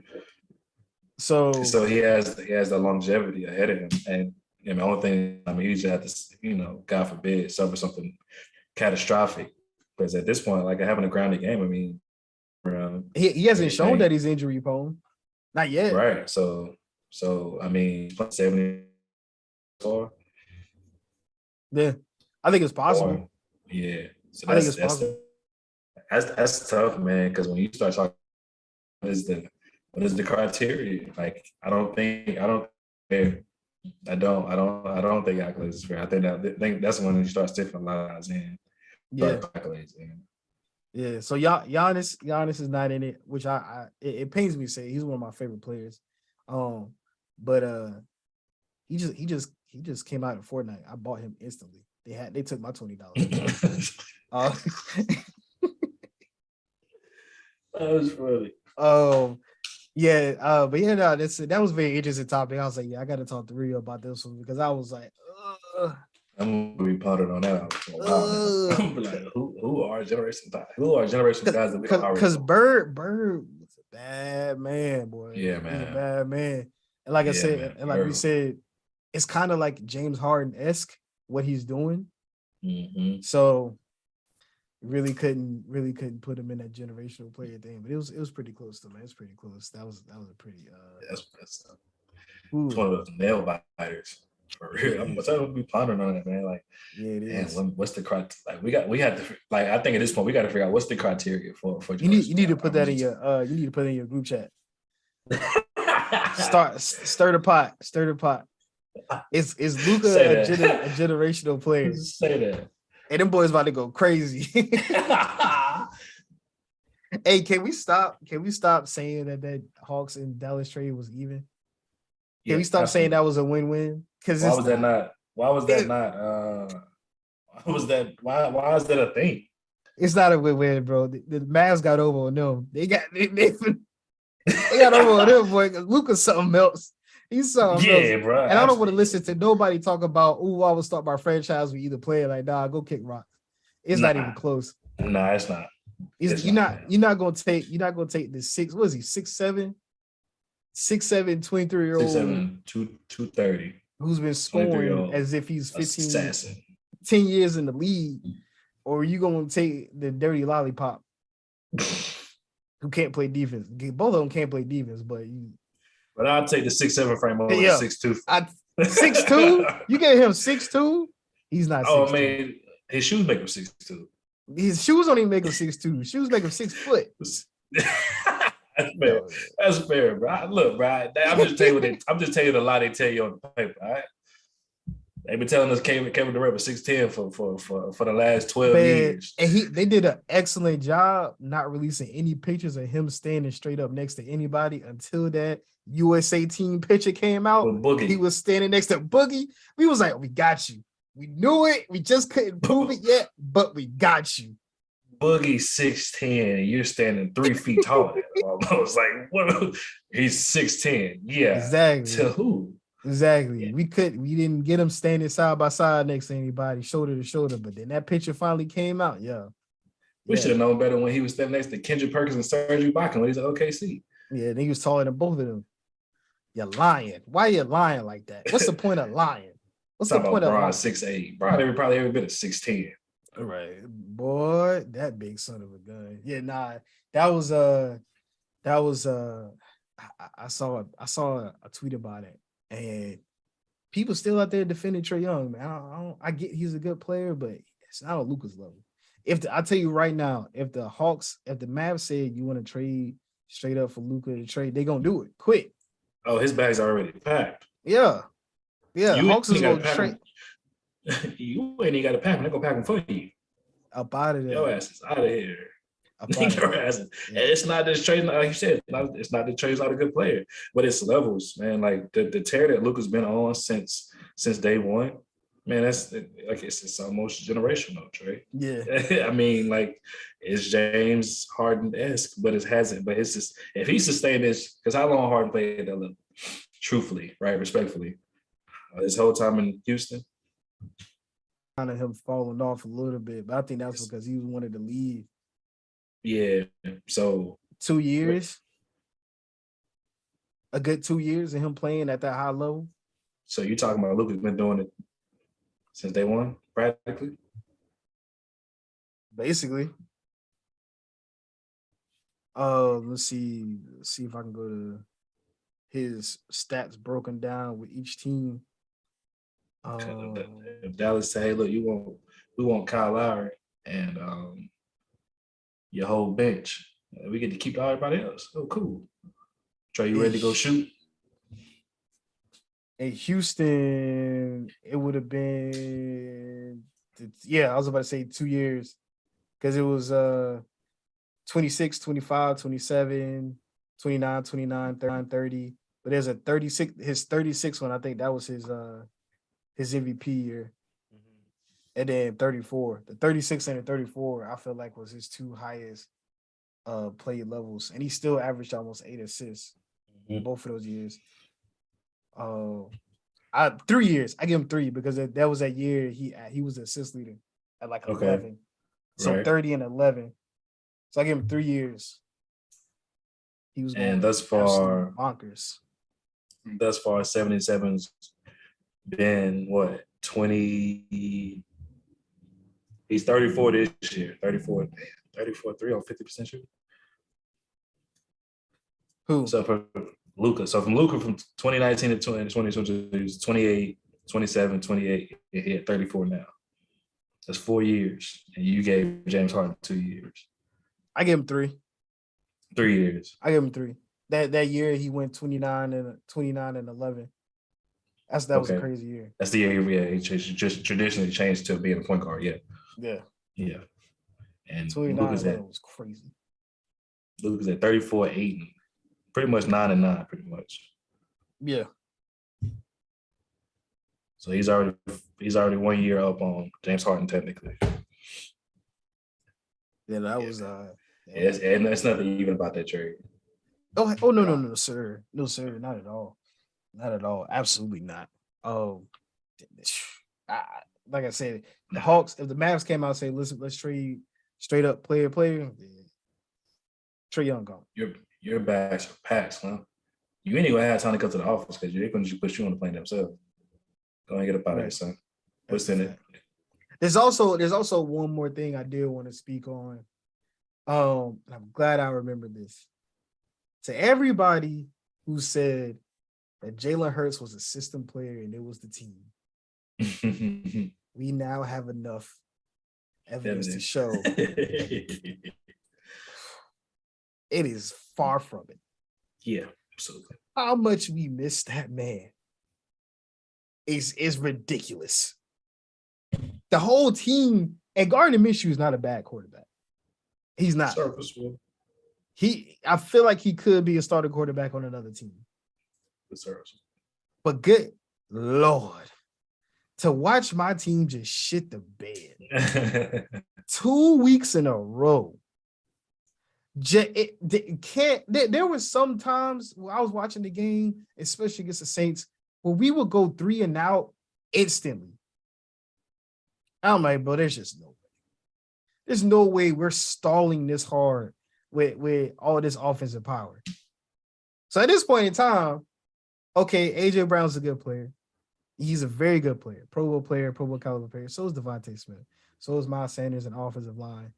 So he has the longevity ahead of him, and the only thing, I mean, he just had to, God forbid, suffer something catastrophic. Because at this point, like having a grounded game, I mean, he hasn't shown that he's injury prone, not yet. Right. So I mean, 74. Yeah, I think it's possible. Yeah, so I think it's possible. That's tough, man. Because when you start talking, what is the criteria? Like, I don't think accolades is fair. I think that's when you start stifling a lot of guys in. Yeah. Accolades in. Yeah. So Giannis is not in it, which it pains me to say. He's one of my favorite players. But he just came out in Fortnite. I bought him instantly. They took my $20. That was funny. Yeah. But yeah, no, that was a very interesting topic. I was like, yeah, I got to talk to Rio about this one because I was like, I'm gonna be potted on that. I'm like, who are generation guys? Who are generation guys that we don't already? Because Bird was a bad man, boy. Yeah, man. He's a bad man. And like I said, man, and like we said, it's kind of like James Harden-esque what he's doing. Mm-hmm. So really couldn't put him in that generational player thing, but it was pretty close to man. It's pretty close. That was a pretty that's one of those nail biters for real. Yeah. I'm gonna be pondering on it, man. Like, yeah, it is. What's the criteria? Like, we had to, like, I think at this point we got to figure out what's the criteria for you need to put that in your group chat. Stir the pot. Is Luka a generational player? Say that. Hey, them boys about to go crazy. Hey, can we stop saying that Hawks and Dallas trade was even? Can we stop saying that was a win-win? Because why was that not? Why is that a thing? It's not a win-win, bro. The Mavs got over on them. They got over on them, boy. Luka's something else. He's something Yeah, else. bro. And I don't want to listen to nobody talk about, oh, I will start my franchise with either player. Like, nah, go kick rocks. It's not even close. Nah, it's not. You're not gonna take the 6'7", 23-year-old 6'7", 230. who's been scoring as if he's 15, assassin. 10 years in the league, or are you gonna take the dirty lollipop who can't play defense? Both of them can't play defense, but I'll take the 6'7" frame over 6'2". 6'2"? You get him 6'2"? He's not 6'2". Oh man, his shoes make him 6'2". His shoes don't even make him 6'2". Shoes make him 6 foot. That's fair. That's fair, bro. Look, bro. I'm just telling you the lie they tell you on the paper. All right. They've been telling us Kevin Durant was 6'10" for the last 12 years. And they did an excellent job not releasing any pictures of him standing straight up next to anybody until that USA team picture came out. He was standing next to Boogie. We was like, we got you. We knew it. We just couldn't prove it yet, but we got you. Boogie 6'10", and you're standing 3 feet taller. I was like, what? He's 6'10". Yeah. Exactly. To who? Exactly. Yeah. We didn't get him standing side by side next to anybody, shoulder to shoulder. But then that picture finally came out. Yeah. We should have known better when he was standing next to Kendrick Perkins and Serge Ibaka when he's at OKC. Yeah, and he was taller than both of them. You're lying. Why are you lying like that? What's the point of lying? What's the point of lying? 6'8". Brian probably every bit of 6'10". All right, boy, that big son of a gun. Yeah, nah, that was I saw a tweet about it, and people still out there defending Trae Young, man. I get he's a good player, but it's not on Luka's level. I tell you right now, if the Mavs said you want to trade straight up for Luka to trade, they gonna do it quick. Oh, his bag's already packed. Yeah. Hawks is gonna trade. You ain't even got to pack him. They're gonna pack him for you. Up out of there. Your ass is out of here. Your ass. Yeah. It's not just Trae, like you said. It's not that Trae's not a good player, but it's levels, man. Like the tear that Luka's been on since day one, man. That's like it's almost generational, Trae. Yeah. I mean, like it's James Harden-esque, but it hasn't. But it's just if he sustained this, because how long Harden played at that level? Truthfully, right, respectfully, his whole time in Houston. Kind of him falling off a little bit, but I think that's because he wanted to leave. Yeah. So 2 years, a good 2 years of him playing at that high level. So you're talking about Luka's been doing it since day one, practically? Basically. Let's see if I can go to his stats broken down with each team. If Dallas say, "Hey, look, we want Kyle Lowry and your whole bench. We get to keep everybody else." Oh, cool. Trae, you ready to go shoot? In Houston, it would have been I was about to say 2 years because it was 26, 25, 27, 29, 29, 39, 30. But there's a 36, his 36 one, I think that was his MVP year. Mm-hmm. And then 34. The 36 and the 34, I feel like was his two highest play levels. And he still averaged almost 8 assists in both of those years. 3 years. I give him 3 because that was that year he was the assist leader at like 11. So right. 30 and 11. So I give him 3 years. He was going thus far bonkers. Thus far, 77's been what 20. He's 34 this year. 34, 3 on 50% shooting. Who? So for Luka. So from Luka from 2019 to 2020, he was 28, 27, 28. He had 34 now. That's 4 years. And you gave James Harden 2 years. I give him 3. 3 years. I give him 3. That year he went 29 and 11. That was a crazy year. That's the year, yeah. He just traditionally changed to being a point guard. Yeah. And 29 was crazy. Luka's at 34, 8, and pretty much 9 and 9, pretty much. Yeah. So he's already 1 year up on James Harden technically. Yeah, that was and it's nothing even about that trade. Oh no, sir. No, sir, not at all. Not at all. Absolutely not. Oh, I, like I said, the Hawks. If the Mavs came out and say, "Listen, let's trade straight up player," Trae Young gone. Your bags are packed, huh? You anyway had time to come to the office because they're going to put you on the plane themselves. Go and get up out of here, son. What's in it? There's also one more thing I did want to speak on. I'm glad I remember this. To everybody who said that Jalen Hurts was a system player and it was the team, we now have enough evidence to show it is far from it. Yeah, absolutely. How much we miss that man is ridiculous. The whole team, and Gardner Minshew is not a bad quarterback. He's not. Serviceable. I feel like he could be a starting quarterback on another team. Serviceable. But good Lord, to watch my team just shit the bed 2 weeks in a row. There was some times when I was watching the game, especially against the Saints, where we would go 3 and out instantly. I'm like, bro, there's just no way. There's no way we're stalling this hard with all this offensive power. So at this point in time, okay, AJ Brown's a good player. He's a very good player, Pro Bowl caliber player. So is Devontae Smith. So is Miles Sanders and offensive line.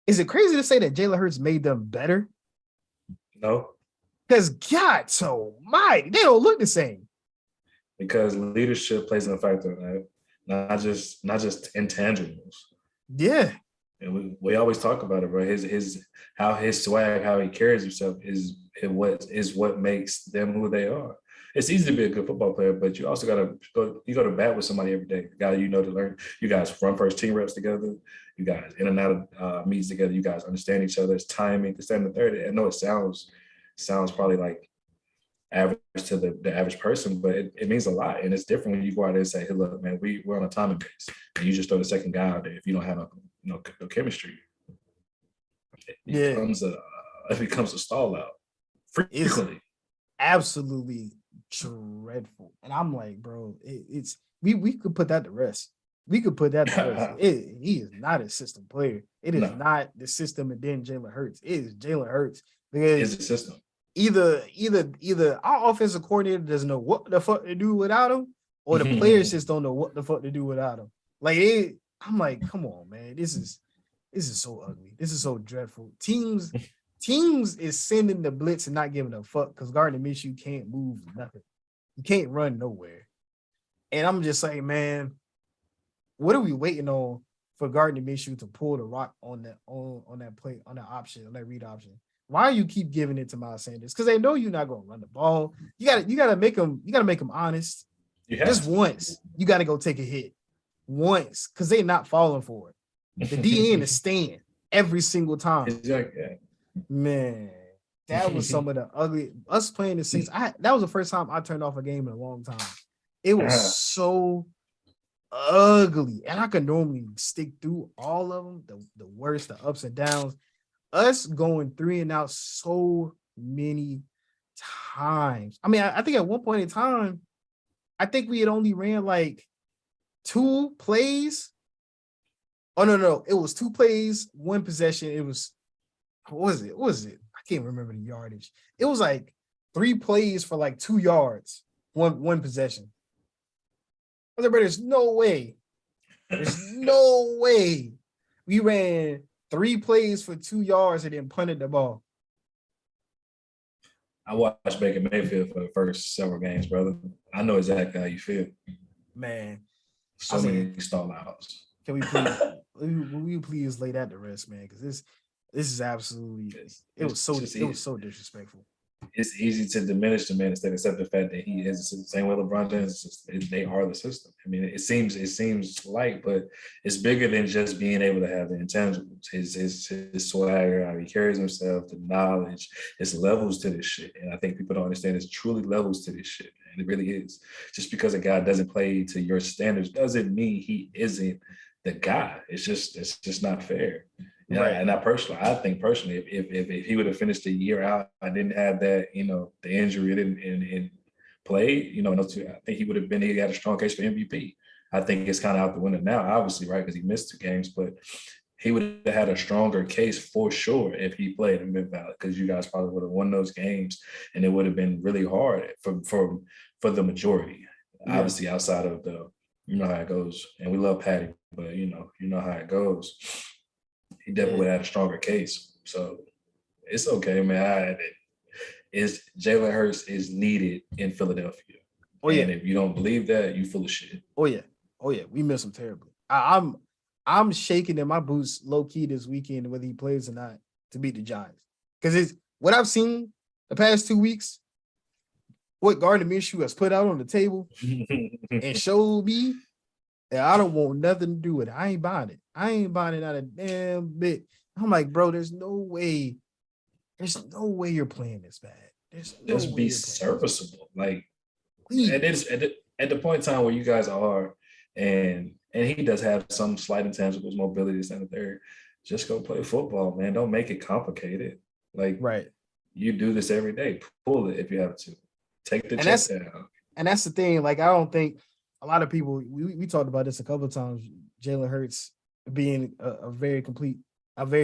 Is it crazy to say that Jalen Hurts made them better? No. Because God almighty, they don't look the same. Because leadership plays a factor, right? Not just intangibles. Yeah. And we always talk about it, bro. His swag, how he carries himself is what makes them who they are. It's easy to be a good football player, but you also gotta go to bat with somebody every day. The guy to learn. You guys run first team reps together. You guys in and out of meets together. You guys understand each other's timing. The second and third. I know it sounds probably like average to the average person, but it means a lot, and it's different when you go out there and say, "Hey, look, man, we're on a timing base," and you just throw the second guy out there if you don't have no chemistry. It becomes a stall out frequently. It's absolutely dreadful, and I'm like, bro, we could put that to rest. We could put that to rest. He is not a system player. It is not the system, and then Jalen Hurts. It is Jalen Hurts because it's the system. Either our offensive coordinator doesn't know what the fuck to do without him, or the players just don't know what the fuck to do without him. Like I'm like, come on, man, this is so ugly. This is so dreadful. Teams is sending the blitz and not giving a fuck because Gardner Minshew can't move nothing. He can't run nowhere. And I'm just like, man, what are we waiting on for Gardner Minshew to pull the rock on that play, on that option, on that read option? Why you keep giving it to Miles Sanders? Because they know you're not gonna run the ball. You gotta make them honest. Just once, you gotta go take a hit. Once, because they're not falling for it. The DN is staying every single time. Exactly. Man, that was some of the ugly. Us playing the Saints. That was the first time I turned off a game in a long time. It was so ugly, and I could normally stick through all of them. The worst, the ups and downs. Us going 3 and out so many times. I mean, I think at one point in time, I think we had only ran like 2 plays. Oh, no. It was 2 plays, 1 possession. It was, what was it? I can't remember the yardage. It was like 3 plays for like 2 yards, one possession. I was like, bro, there's no way. There's no way we ran 3 plays for 2 yards and then punted the ball. I watched Baker Mayfield for the first several games, brother. I know exactly how you feel. Man. So many stall outs. Can we please lay that to rest, man? Because this is absolutely it was so disrespectful. It's easy to diminish the man instead of accept the fact that he is the same way LeBron James. They are the system. I mean, it seems light, but it's bigger than just being able to have the intangibles. His swagger, how he carries himself, the knowledge, it's levels to this shit. And I think people don't understand it's truly levels to this shit, man. It really is. Just because a guy doesn't play to your standards doesn't mean he isn't the guy. It's just not fair. Right. And I think personally, if he would have finished the year out, I didn't have that, the injury and played, I think he had a strong case for MVP. I think it's kind of out the window now, obviously, right? Because he missed 2 games, but he would have had a stronger case for sure if he played in Mid-Valley, because you guys probably would have won those games, and it would have been really hard for the majority. Yeah. Obviously, outside of how it goes, and we love Patty, but you know how it goes. He definitely had a stronger case, so it's okay, man. Jalen Hurts is needed in Philadelphia. Oh yeah. And if you don't believe that, you full of shit. Oh yeah. We miss him terribly. I'm shaking in my boots low key this weekend whether he plays or not to beat the Giants, because it's what I've seen the past 2 weeks. What Gardner Minshew has put out on the table and showed me that I don't want nothing to do with it. I ain't buying it. I ain't buying it out a damn bit. I'm like, bro, there's no way you're playing this bad. There's no just be serviceable. Like, and it's at the point in time where you guys are, and he does have some slight intangibles, mobility, and there. Just go play football, man. Don't make it complicated. Like, right. You do this every day. Pull it if you have to. Take the check down. And that's the thing. Like, I don't think a lot of people, we talked about this a couple of times, Jalen Hurts being a very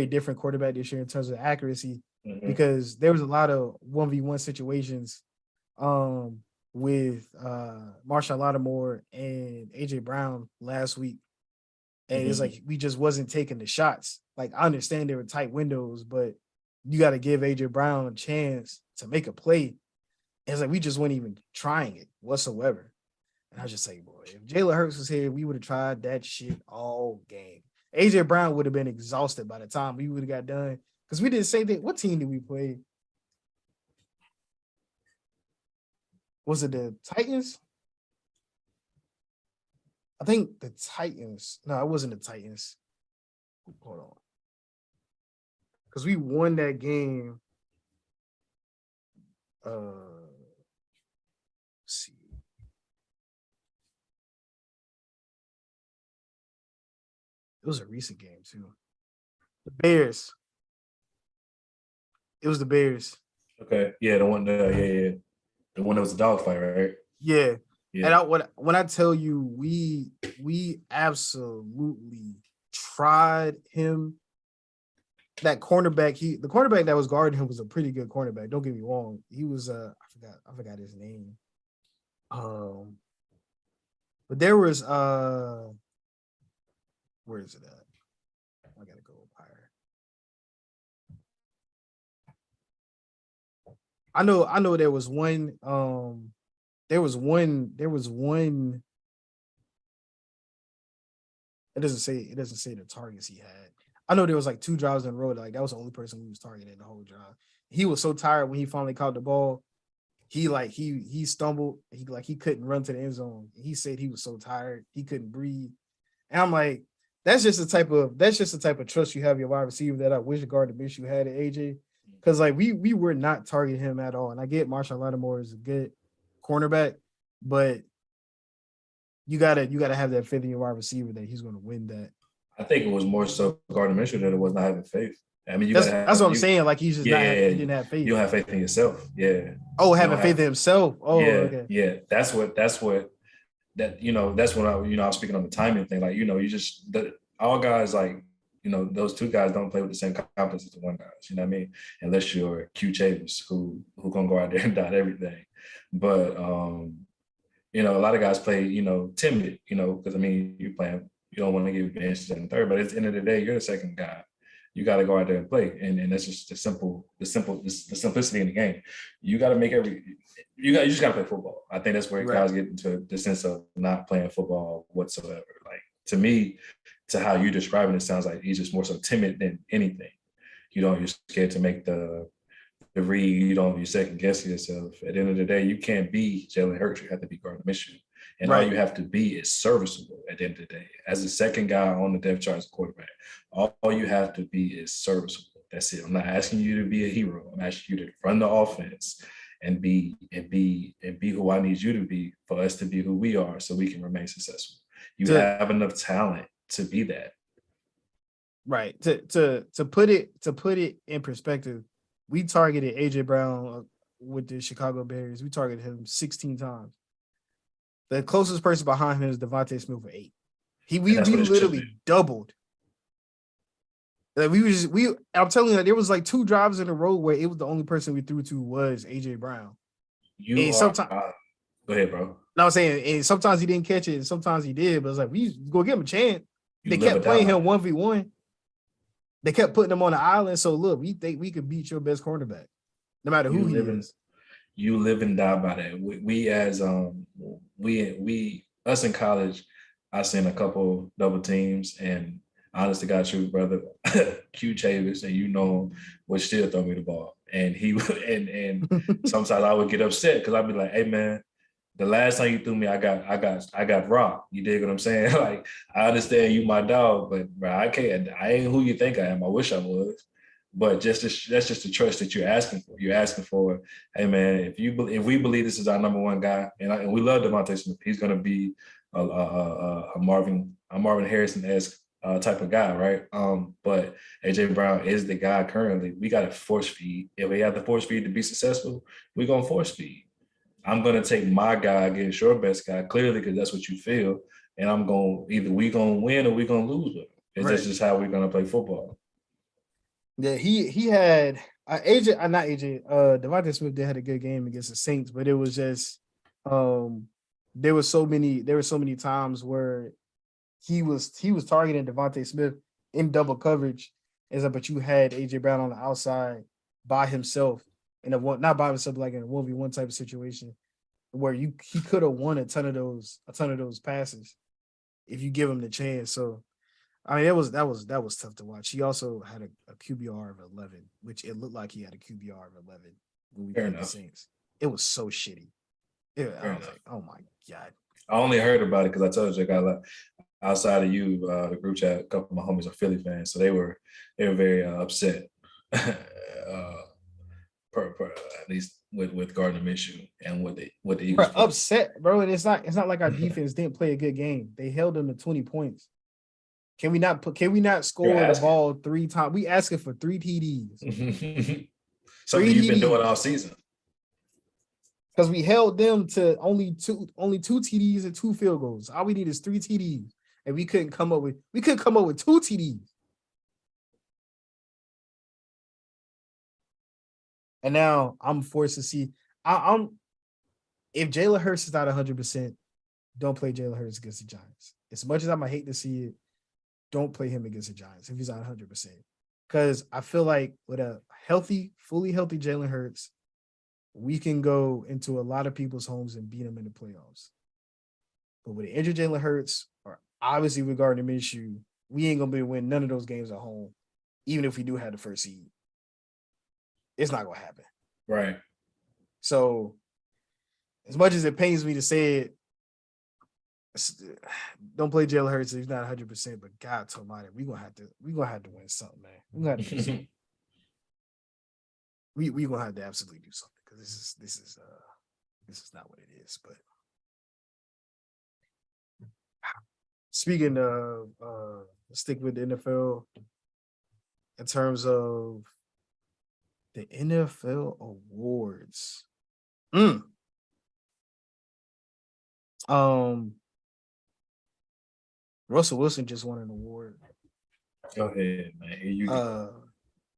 different quarterback this year in terms of accuracy, because there was a lot of 1v1 situations with Marshall Lattimore and AJ Brown last week. And it's like, we just wasn't taking the shots. Like, I understand there were tight windows, but you got to give AJ Brown a chance to make a play. And it's like, we just weren't even trying it whatsoever. And I was just like, boy, if Jalen Hurts was here, we would have tried that shit all game. AJ Brown would have been exhausted by the time we would have got done, because we did the same thing. What team did we play? Was it the Titans? I think the Titans. No, it wasn't the Titans. Hold on. Because we won that game. Let's see. It was a recent game too. The Bears. It was the Bears. Okay. Yeah, the one. The one that was a dogfight, right? Yeah. And when I tell you, we absolutely tried him. That cornerback, the cornerback that was guarding him was a pretty good cornerback. Don't get me wrong. He was I forgot his name. But there was where is it at? I gotta go up higher. I know there was one. There was one. It doesn't say the targets he had. I know there was like 2 drives in a row. Like, that was the only person who was targeting the whole drive. He was so tired when he finally caught the ball. He stumbled. He couldn't run to the end zone. He said he was so tired he couldn't breathe. And I'm like, that's just the type of trust you have your wide receiver that I wish Gardner Minshew had at AJ. Because like we were not targeting him at all. And I get Marshall Lattimore is a good cornerback, but you gotta have that faith in your wide receiver that he's gonna win that. I think it was more so Gardner Minshew that it was not having faith. I mean, that's what I'm saying. Like, he's just he didn't have faith. You don't have faith in yourself. Yeah. Oh, having faith in himself. Oh, yeah, okay. Yeah. That's what that's when I was speaking on the timing thing. Like, all guys, like, those 2 guys don't play with the same confidence as the one guys, you know what I mean? Unless you're Q Chavis, who gonna go out there and dot everything. But a lot of guys play, timid, because you don't want to give advantage in the third, but at the end of the day, you're the second guy. You got to go out there and play, and that's just the simplicity in the game. You got to make you just got to play football. I think that's where guys get into the sense of not playing football whatsoever. Like, to me, to how you describing it, sounds like he's just more so timid than anything. You're scared to make the read. You second guess yourself. At the end of the day, you can't be Jalen Hurts. You have to be Gardner Minshew. And all you have to be is serviceable at the end of the day. As the second guy on the depth chart as a quarterback, all you have to be is serviceable. That's it. I'm not asking you to be a hero. I'm asking you to run the offense and be who I need you to be for us to be who we are, so we can remain successful. You have enough talent to be that. Right. To put it in perspective, we targeted AJ Brown with the Chicago Bears. We targeted him 16 times. The closest person behind him is Devontae Smith with 8. We literally doubled. Like I'm telling you, there was like 2 drives in a row where it was the only person we threw to was AJ Brown. Go ahead, bro. No, I'm saying, and sometimes he didn't catch it, and sometimes he did, but it's like we go give him a chance. They kept playing him 1v1. They kept putting him on the island. So look, we think we could beat your best cornerback, no matter who he is. You live and die by that. We as us in college, I seen a couple double teams, and honest to God, truth, brother, Q Chavis, and you know, would still throw me the ball, and he and sometimes I would get upset because I'd be like, "Hey man, the last time you threw me, I got rocked." You dig what I'm saying? Like, I understand you my dog, but bro, I ain't who you think I am. I wish I was. But that's just the trust that you're asking for. You're asking for, hey man, if we believe this is our number one guy, and we love Devontae Smith, he's going to be a Marvin Harrison-esque type of guy, right? But AJ Brown is the guy currently. We got to force feed. If we have to force feed to be successful, we're gonna force feed. I'm gonna take my guy against your best guy, clearly, because that's what you feel, and I'm gonna we gonna win or we gonna lose with him. That's just how we're gonna play football. Yeah, he had Devontae Smith did had a good game against the Saints, but it was just there were so many times where he was targeting Devontae Smith in double coverage, but you had AJ Brown on the outside by himself not by himself, like in a 1v1 type of situation where he could have won a ton of those passes if you give him the chance. So I mean, that was tough to watch. He also had a QBR of 11, which it looked like he had a QBR of 11 when we played the Saints. It was so shitty. I was like, oh my God. I only heard about it because I told you I got like, outside of you, the group chat, a couple of my homies are Philly fans, so they were very upset. At least with Gardner Minshew and what the Eagles upset, bro. And it's not like our defense didn't play a good game. They held them to 20 points. Can we not score the ball 3 times? We asking for 3 TDs. Something you've been doing all season. Because we held them to only two TDs and 2 field goals. All we need is 3 TDs, and we couldn't come up with 2 TDs. And now I'm forced to see. If Jalen Hurts is not 100%, don't play Jalen Hurts against the Giants. As much as I might hate to see it, don't play him against the Giants if he's not 100%. Because I feel like with a fully healthy Jalen Hurts, we can go into a lot of people's homes and beat them in the playoffs. But with an injured Jalen Hurts, or obviously with Gardner Minshew, we ain't going to be able to win none of those games at home, even if we do have the first seed. It's not going to happen. Right. So, as much as it pains me to say it, don't play Jalen Hurts if he's not 100%. But God almighty, we're gonna have to win something, man. We're gonna have to do something. We're gonna have to absolutely do something because this is not what it is. But speaking of stick with the NFL in terms of the NFL awards. Russell Wilson just won an award. Go ahead, man. Here you go.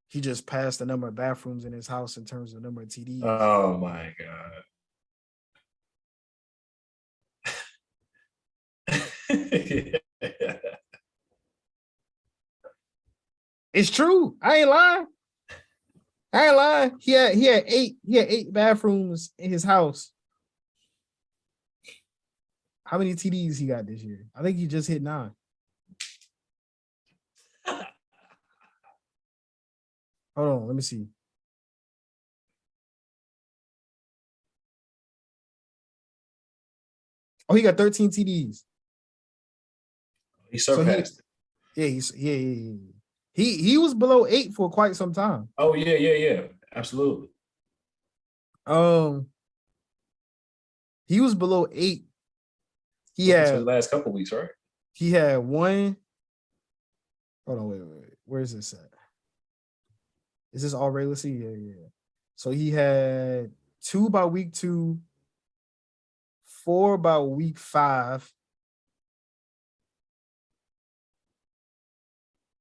He just passed the number of bathrooms in his house in terms of the number of TDs. Oh my God. It's true. I ain't lying. He had 8 bathrooms in his house. How many TDs he got this year? I think he just hit 9. Hold on, let me see. Oh, he got 13 TDs. He surpassed. He was below 8 for quite some time. Oh yeah, absolutely. He was below 8. He had the last couple weeks, right? He had one. Hold on, wait. where is this at? Is this all regular season? Yeah. So he had 2 by week 2, 4 by week 5,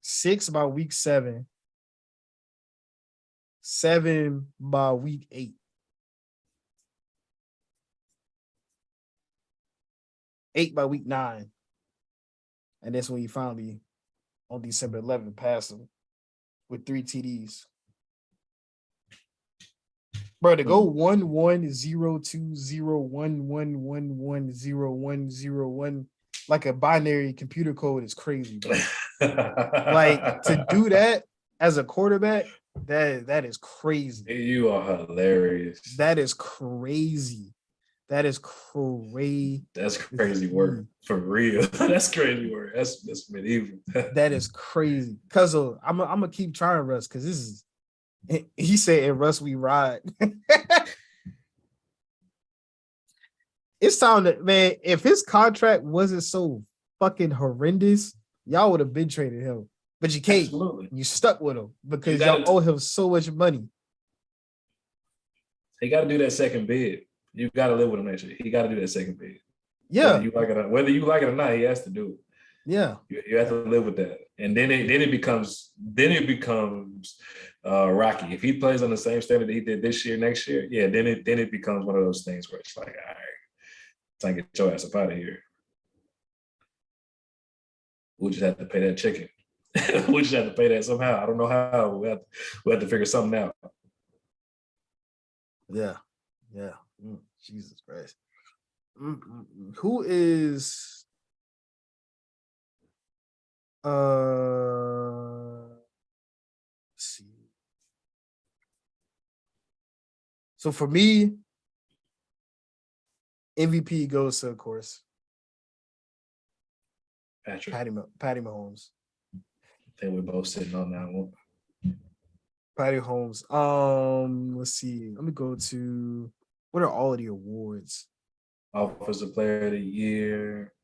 6 by week 7, 7 by week 8. 8 by week 9. And that's when he finally, on December 11th, passed him with 3 TDs. Bro, to go 1-1-0-2-0-1-1-1-1-0-1-0-1 like a binary computer code is crazy, bro. Like, to do that as a quarterback, that is crazy. You are hilarious. That is crazy. That is crazy. That's crazy work for real. That's crazy work. That's medieval. That is crazy. Cause I'm gonna keep trying, Russ, because this is. He said, "In Russ we ride." It's time to, man. If his contract wasn't so fucking horrendous, y'all would have been traded him. But you can't. Absolutely. You stuck with him because y'all owe him so much money. He got to do that second bid. You got to live with him next year. He got to do that second bid. Yeah. Whether you like it or not, he has to do it. Yeah. You have to live with that. And then it becomes rocky. If he plays on the same standard that he did this year, next year, yeah, then it becomes one of those things where it's like, all right, time to get your ass up out of here. We'll just have to pay that chicken. We'll just have to pay that somehow. I don't know how. We have to figure something out. Yeah. Jesus Christ. Who is let's see. So for me, MVP goes to, of course, Patty Mahomes. I think we're both sitting on that one. Patty Mahomes. Let's see. Let me go to, what are all of the awards? Offensive Player of the Year,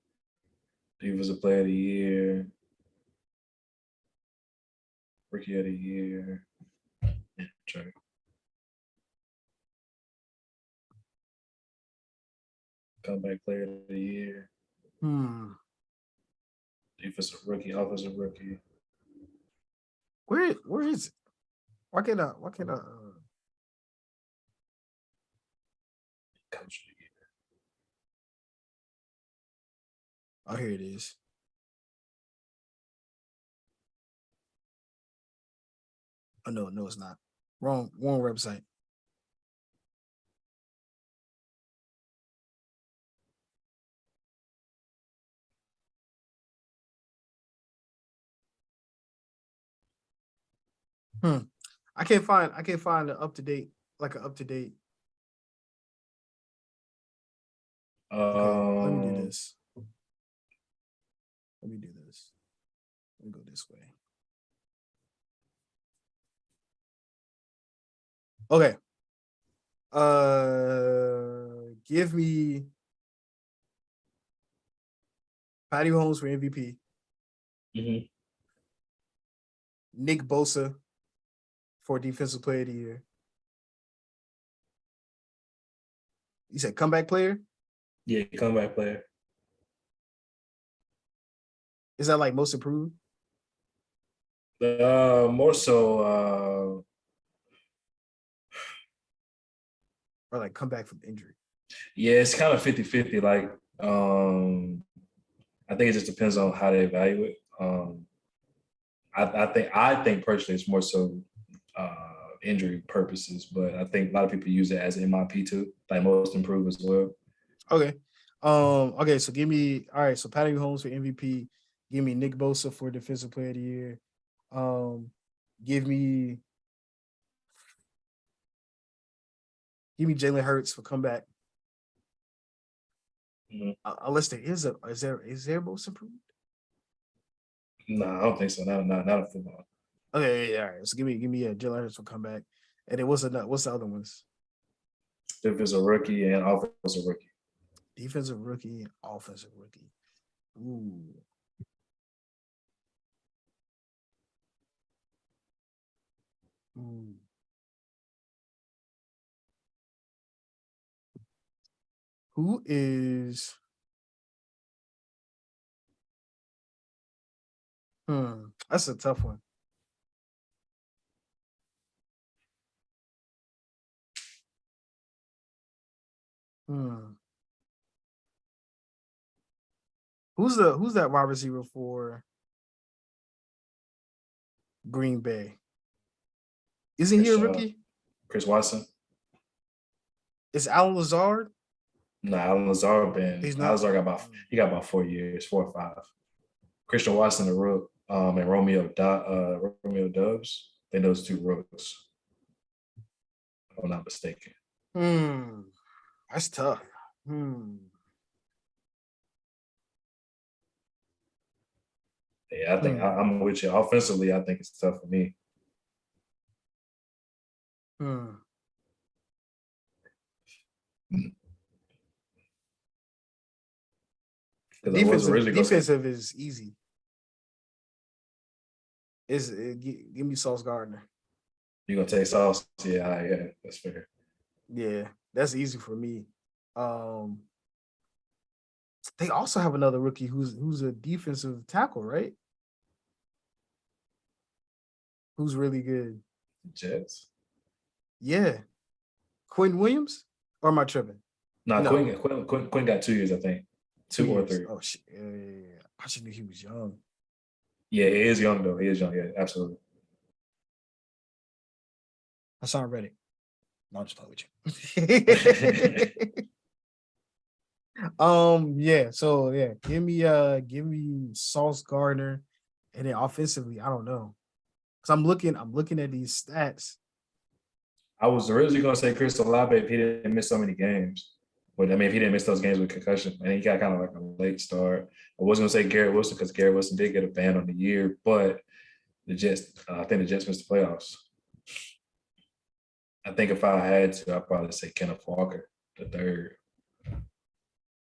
Defensive Player of the Year, Rookie of the Year. Yeah, Trey. Comeback Player of the Year. Defensive Rookie, Offensive Rookie. Where is it? Why can't I Coach of the Year. Oh, here it is. Oh, no, it's not. Wrong website. I can't find an up-to-date. Okay, let me do this. Let me go this way. Okay. Give me Patty Mahomes for MVP. Mm-hmm. Nick Bosa for Defensive Player of the Year. You said comeback player? Yeah, comeback player. Is that like most improved? More so. Or like come back from injury? Yeah, it's kind of 50-50. Like, I think it just depends on how they evaluate. I think personally it's more so injury purposes, but I think a lot of people use it as MIP too, like most improved as well. Okay. Okay, so give me, all right, so Patty Mahomes for MVP, give me Nick Bosa for Defensive Player of the Year. Give me Jalen Hurts for comeback. Mm-hmm. Unless there is there most improved? No, I don't think so. Not in football. Okay, yeah, all right. So give me Jalen Hurts for comeback. And then what's the other ones? Defensive rookie and offensive rookie. Defensive rookie and offensive rookie. Ooh. Mm. Who is? That's a tough one. Who's that wide receiver for Green Bay? Isn't he a rookie? Chris Watson. Is Alan Lazard? No, Alan Lazard He's not. Lazard got about 4 years, 4 or 5. Christian Watson, the rook, and Romeo Dubs. I think those two rooks, if I'm not mistaken. That's tough. Yeah, I think I'm with you. Offensively, I think it's tough for me. Defensive is easy. Give me Sauce Gardner. You gonna take Sauce? Yeah, that's fair. Yeah, that's easy for me. They also have another rookie who's a defensive tackle, right? Who's really good? Jets. Yeah, Quinn Williams. Or am I tripping? No. Quinn got 2 years, I think. 2 or 3. Oh shit! Yeah. I just knew he was young. Yeah, he is young though. He is young. Yeah, absolutely. Hassan Reddick. No, I'll just play with you. Yeah. So yeah, give me Sauce Gardner, and then offensively, I don't know, because I'm looking at these stats. I was originally gonna say Chris Olave if he didn't miss so many games. But I mean, if he didn't miss those games with concussion, and he got kind of like a late start. I wasn't gonna say Garrett Wilson because Garrett Wilson did get a ban on the year, but the Jets, I think the Jets missed the playoffs. I think if I had to, I'd probably say Kenneth Walker, the third.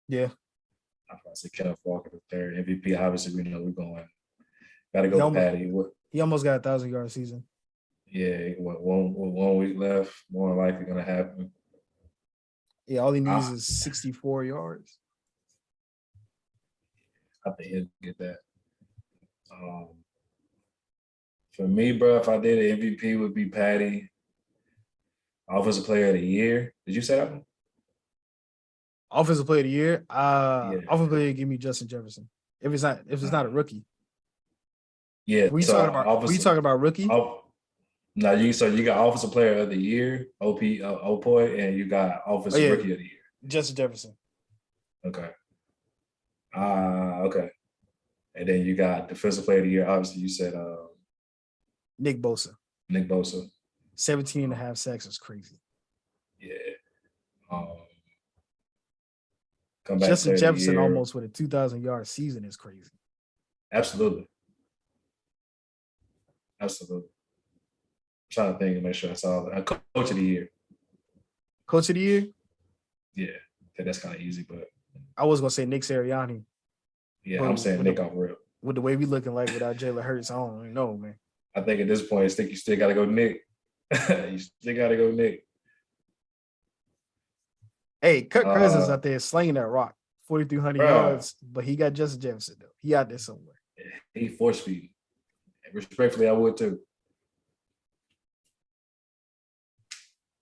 Yeah. I'd probably say Kenneth Walker, the third. MVP, obviously, we know we're going. Got to go Patty. He almost got a 1,000-yard season. Yeah, one week left, more likely going to happen. Yeah, all he needs is 64 yards. I think he'll get that. For me, bro, if I did an MVP, would be Patty. Offensive Player of the Year. Did you say that one? Offensive Player of the Year. Offensive Player, give me Justin Jefferson. If it's not a rookie. Yeah. Were you talking about rookie? No, you got Offensive Player of the Year, OPOY, and you got Offensive Rookie of the Year. Justin Jefferson. Okay. Okay. And then you got Defensive Player of the Year. Obviously, you said Nick Bosa. 17 and a half sacks is crazy. Yeah. Justin Jefferson almost with a 2,000-yard season is crazy. Absolutely. I'm trying to think and make sure I saw that. Coach of the Year. Coach of the Year? Yeah. I think that's kind of easy, but I was gonna say Nick Sirianni. Yeah, I'm saying Nick off rip. With the way we looking like without Jalen Hurts, I don't know, man. I think at this point, I think you still got to go Nick. You still got to go Nick. Hey, Kirk Cousins out there slinging that rock, 4,300 yards, but he got Justin Jefferson though. He out there somewhere. He force feed. Respectfully, I would too.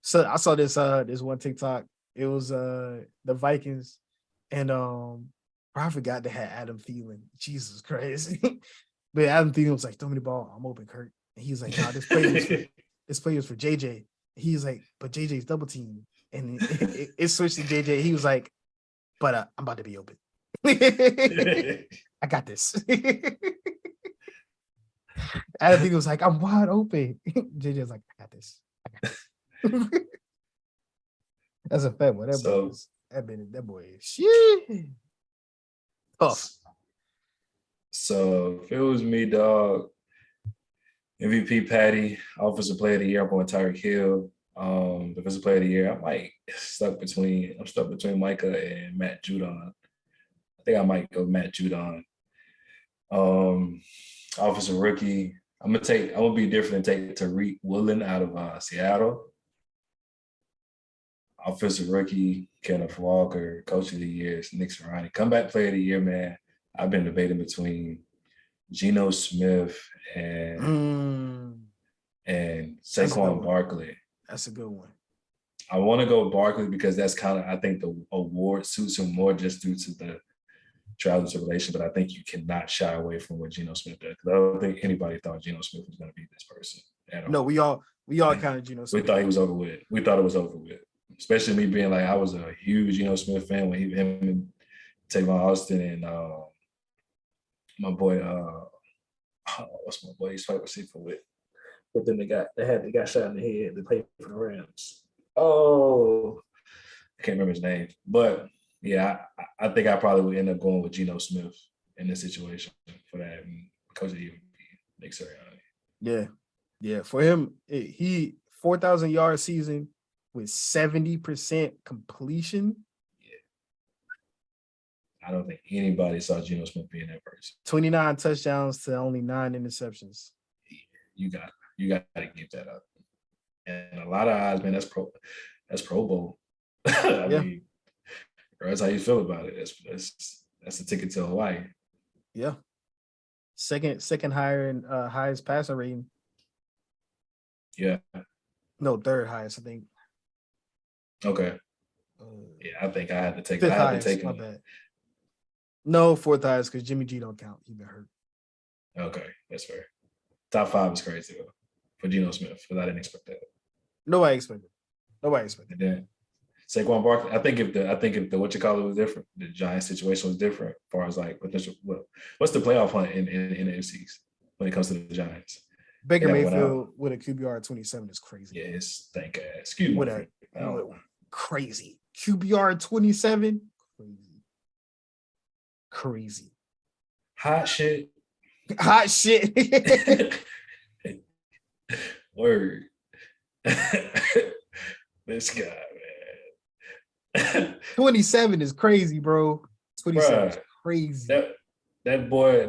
So I saw this one TikTok. It was the Vikings, and I forgot they had Adam Thielen. Jesus Christ! But Adam Thielen was like, "Throw me the ball. I'm open, Kirk." And he was like, "Nah, this play was for JJ." He's like, "But JJ's double team," and it switched to JJ. He was like, "But I'm about to be open. I got this." Adam Thielen was like, "I'm wide open." JJ was like, "I got this. That's a fact. Boy. That boy is shit. Tough. So if it was me, dog, MVP Patty, Offensive Player of the Year, I'm going Tyreek Hill. Defensive Player of the Year, I'm stuck between Micah and Matt Judon. I think I might go Matt Judon. Offensive Rookie, I'm gonna be different and take Tariq Woolen out of Seattle. Offensive rookie, Kenneth Walker, coach of the year, Nick Sirianni. Comeback player of the year, man. I've been debating between Geno Smith and Saquon Barkley. That's a good one. I want to go Barkley because that's kind of, I think the award suits him more just due to the trials and tribulations, but I think you cannot shy away from what Geno Smith did. Because I don't think anybody thought Geno Smith was going to be this person at all. No, we all kind of Geno Smith. We thought he was over with. We thought it was over with. Especially me being like, I was a huge Geno Smith fan when him and Tavon Austin and my boy, what's my boy? He's wide receiver with. But then they got shot in the head. They played for the Rams. Oh, I can't remember his name. But yeah, I think I probably would end up going with Geno Smith in this situation for that because of Nick Sirianni. Yeah. For him, he 4,000 yard season with 70% completion. Yeah. I don't think anybody saw Geno Smith being that person. 29 touchdowns to only 9 interceptions. Yeah, you got to give that up. And a lot of eyes, man, that's Pro Bowl. I mean, that's how you feel about it. That's the ticket to Hawaii. Yeah. Second higher and highest passer rating. Yeah. No, third highest, I think. Okay. Yeah, I think I had to take. Fifth highest. My bad. No, fourth highest because Jimmy G don't count. He been hurt. Okay, that's fair. Top 5 is crazy though for Geno Smith because I didn't expect that. Nobody expected. And then Saquon Barkley. I think if the what you call it was different, the Giants situation was different as far as like potential. What's the playoff hunt in the AFCs when it comes to the Giants? Baker Mayfield with a QBR 27 is crazy. Yes, thank you. Excuse me. Crazy. QBR 27? Crazy. Hot shit. Word. This guy, man. 27 is crazy, bro. 27 is crazy. That boy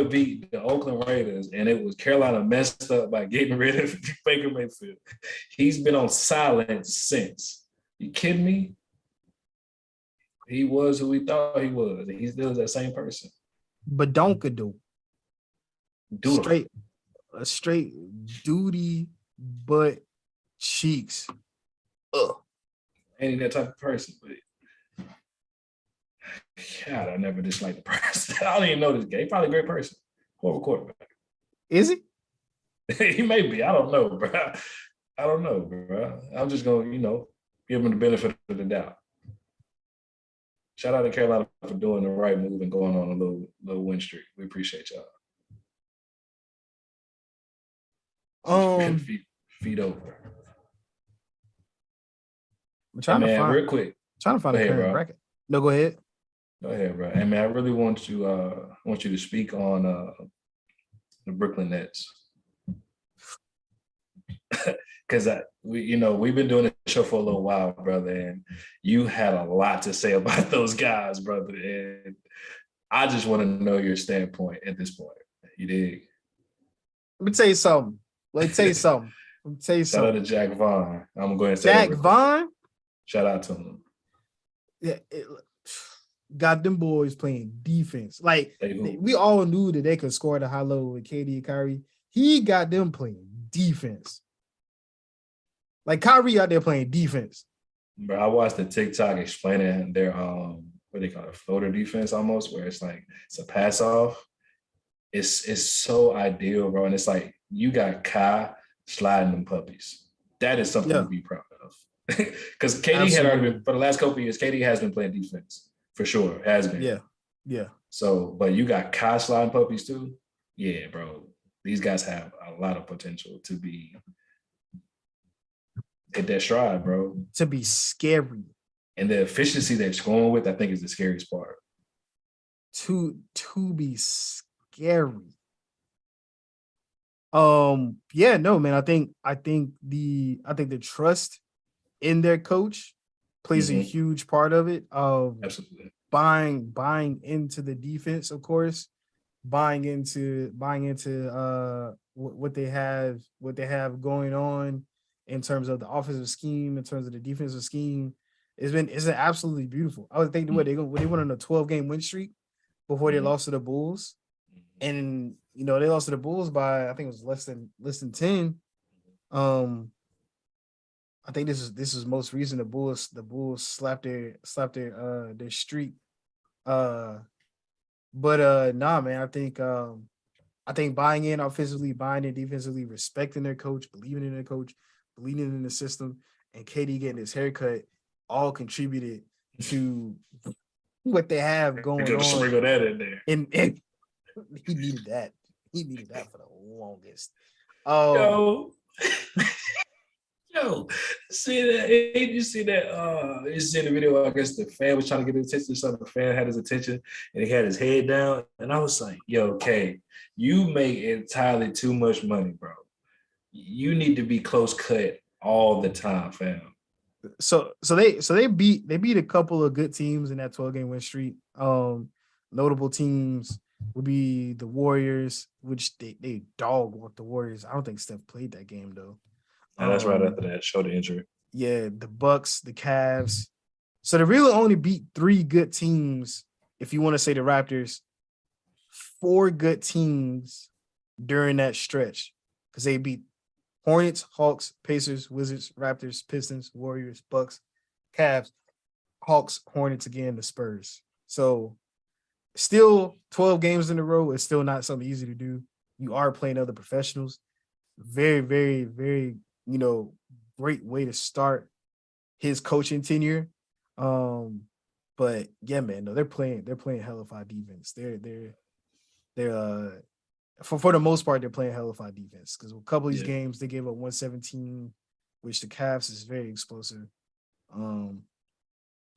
beat the Oakland Raiders, and it was Carolina messed up by getting rid of Baker Mayfield. He's been on silence since. You kidding me? He was who we thought he was, and he still is that same person. But Donkadoo. Straight duty butt cheeks. Ain't he that type of person? But God, I never disliked the person. I don't even know this guy. He's probably a great person. Horrible quarterback. Is he? He may be. I don't know, bro. I'm just going to, give him the benefit of the doubt. Shout out to Carolina for doing the right move and going on a little win streak. We appreciate y'all. Feet over. I'm trying to find real quick. Trying to find a current bracket. No, go ahead. Go ahead, bro. And man, I really want you to speak on the Brooklyn Nets. Because we've been doing this show for a little while, brother, and you had a lot to say about those guys, brother. And I just want to know your standpoint at this point. You dig? Let me tell you something. Shout out to Jack Vaughn. I'm going to say Jack Vaughn. Shout out to him. Yeah, got them boys playing defense. Like we all knew that they could score at a high level with KD and Kyrie. He got them playing defense. Like Kyrie out there playing defense. Bro, I watched the TikTok explaining their what they call it, floater defense almost, where it's like it's a pass off. It's so ideal, bro. And it's like you got Kai sliding them puppies. That is something to be proud of. Because KD had already been, for the last couple of years, KD has been playing defense for sure. Has been. Yeah. So, but you got Kai sliding puppies too. Yeah, bro. These guys have a lot of potential to be hit that stride, bro. To be scary. And the efficiency they're scoring with, I think, is the scariest part. To be scary. No, man. I think the trust in their coach plays a huge part of it. Absolutely. Buying into the defense, of course. buying into what they have going on in terms of the offensive scheme, in terms of the defensive scheme. It's absolutely beautiful. I would think they went on a 12-game win streak before they lost to the Bulls. And they lost to the Bulls by, I think it was less than 10. I think this is most recent. The Bulls slapped their streak. But nah, man, I think buying in offensively, buying in defensively, respecting their coach, believing in their coach, believing in the system, and KD getting his haircut all contributed to what they have going on. Sprinkle that in there. And he needed that. He needed that for the longest. Yo, see that? You see that? You see the video? I guess the fan was trying to get his attention. So the fan had his attention, and he had his head down. And I was like, "Yo, K, you make entirely too much money, bro. You need to be close cut all the time, fam." So they beat a couple of good teams in that 12-game win streak. Notable teams would be the Warriors, which they dog walked the Warriors. I don't think Steph played that game though. And that's right after that shoulder injury. Yeah, the Bucks, the Cavs. So they really only beat 3 good teams. If you want to say the Raptors, 4 good teams during that stretch, because they beat Hornets, Hawks, Pacers, Wizards, Raptors, Pistons, Warriors, Bucks, Cavs, Hawks, Hornets again, the Spurs. So still 12 games in a row is still not something easy to do. You are playing other professionals. Very, very, very, great way to start his coaching tenure. But yeah, man, no, they're playing hellified defense. They're for the most part, they're playing hellified defense, because a couple of these games they gave up 117, which the Cavs is very explosive. To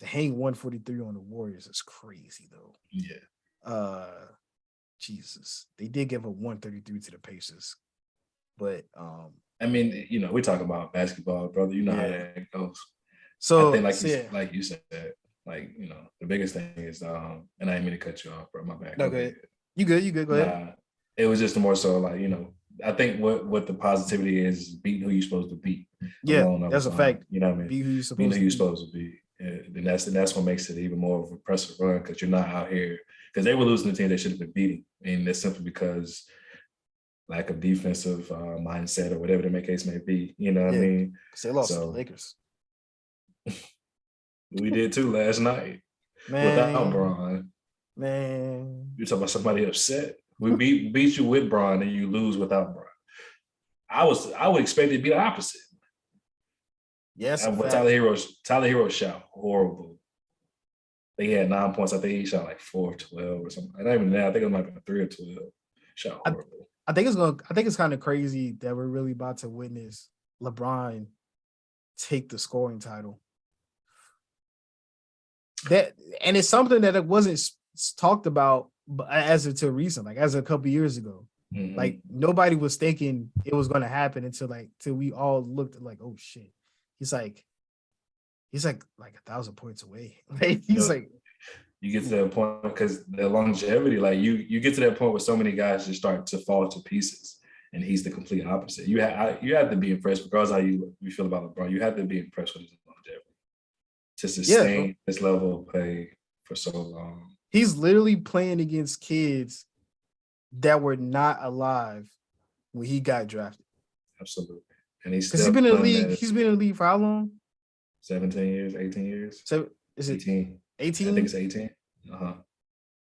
hang 143 on the Warriors is crazy though. Yeah. Jesus, they did give up 133 to the Pacers, but I mean, we talk about basketball, brother. You know how that goes. So I think like you said, the biggest thing is and I didn't mean to cut you off, bro. My bad. No, go ahead. You good. Go ahead. It was just more so like, I think what the positivity is beating who you're supposed to beat. Yeah, that's a fact. You know what I mean? Beat who you're supposed to be. And that's what makes it even more of an impressive run, because you're not out here, because they were losing the team they should have been beating. And that's simply because lack of defensive mindset or whatever the case may be. You know what I mean? Because they lost to the Lakers. We did too last night. Man, without Bron. Man. You're talking about somebody upset. We beat you with Bron and you lose without Bron. I would expect it to be the opposite. Yes. But Tyler Hero shot horrible. They had 9 points. I think he shot like 4 of 12 or something. And even now, I think it might be 3 or 12. Shot horrible. I think it's kind of crazy that we're really about to witness LeBron take the scoring title. And it's something that it wasn't talked about as until recent, like as a couple years ago. Mm-hmm. Like nobody was thinking it was going to happen until we all looked like, oh shit, he's like 1,000 points away. He's like, you get to that point because the longevity, like you get to that point where so many guys just start to fall to pieces, and he's the complete opposite. You have to be impressed, regardless of how you feel about LeBron. You have to be impressed with his longevity to sustain this level of play for so long. He's literally playing against kids that were not alive when he got drafted. Absolutely. And he's been in the league. He's been in the league for how long? 17 years, 18 years. So is it 18? I think it's 18.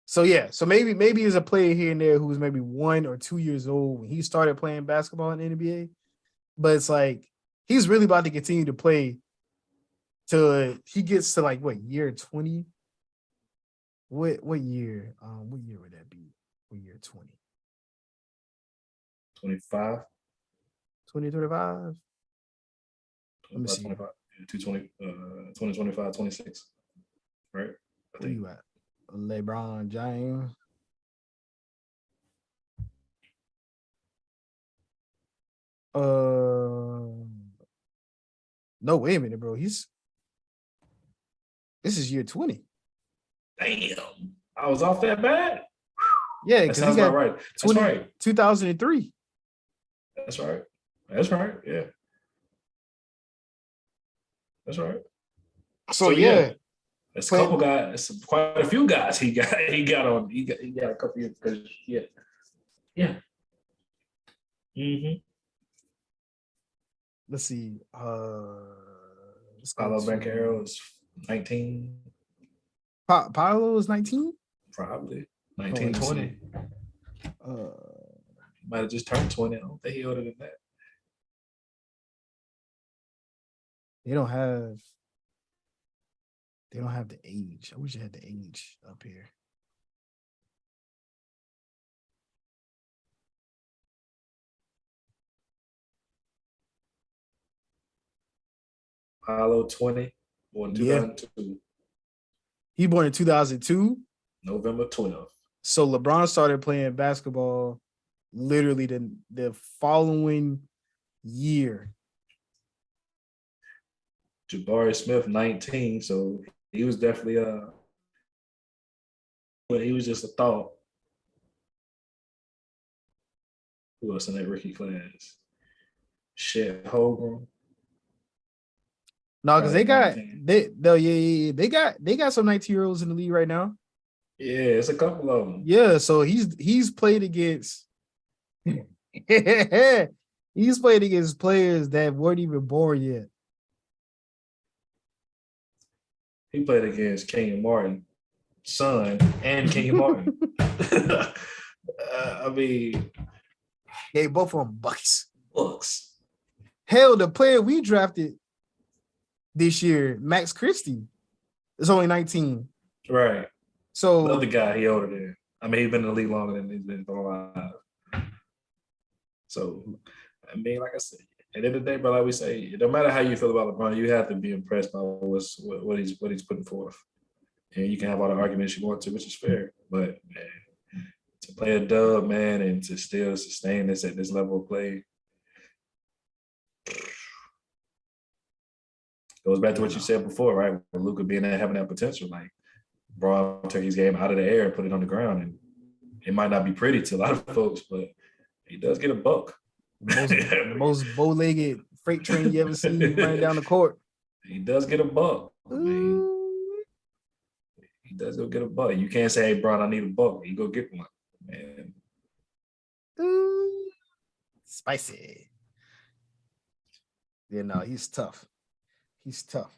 So yeah, so maybe as a player here and there who was maybe 1 or 2 years old when he started playing basketball in the NBA, but it's like he's really about to continue to play till he gets to like what year 20? What year? What year would that be? What year 20? 25. 2025. Let me see. 2025, 26. Right? Where you at? LeBron James. No, wait a minute, bro. This is year 20. Damn. I was off that bad. Yeah, that sounds about right. That's right. 2003. That's right. That's right. Yeah. That's right. So yeah. It's a couple guys, it's quite a few guys he got a couple years because yeah. Mm-hmm. Let's see. Paolo Banchero is 19. Paolo is 19? Probably 19 to 20. Might have just turned 20. I don't think he older than that. They don't have the age. I wish I had the age up here. Paolo 20, born 2002. He born in 2002. November 12th. So LeBron started playing basketball literally the following year. Jabari Smith, 19. So he was definitely but he was just a thought. Who else in that rookie class? Chet Holmgren. No, because they got some 19-year-olds in the league right now. Yeah, it's a couple of them. Yeah, so he's played against he's played against players that weren't even born yet. He played against Kenyon Martin's son and Kenyon Martin. I mean, they both of them bucks. Hell, the player we drafted this year, Max Christie, is only 19. Right. So the other guy, he older than. I mean, he's been in the league longer than he's been alive. So, I mean, like I said, at the end of the day, bro, like we say, no matter how you feel about LeBron, you have to be impressed by what he's putting forth. And you can have all the arguments you want to, which is fair. But man, to play a dub, man, and to still sustain this at this level of play, goes back to what you said before, right? With Luka being there, having that potential, like LeBron took his game out of the air and put it on the ground, and it might not be pretty to a lot of folks, but he does get a buck. The most bow-legged freight train you ever seen running down the court. He does get a buck. I mean, he does go get a buck. You can't say, "Hey, Bron, I need a buck." You go get one, man. Spicy. Yeah, no, he's tough. He's tough.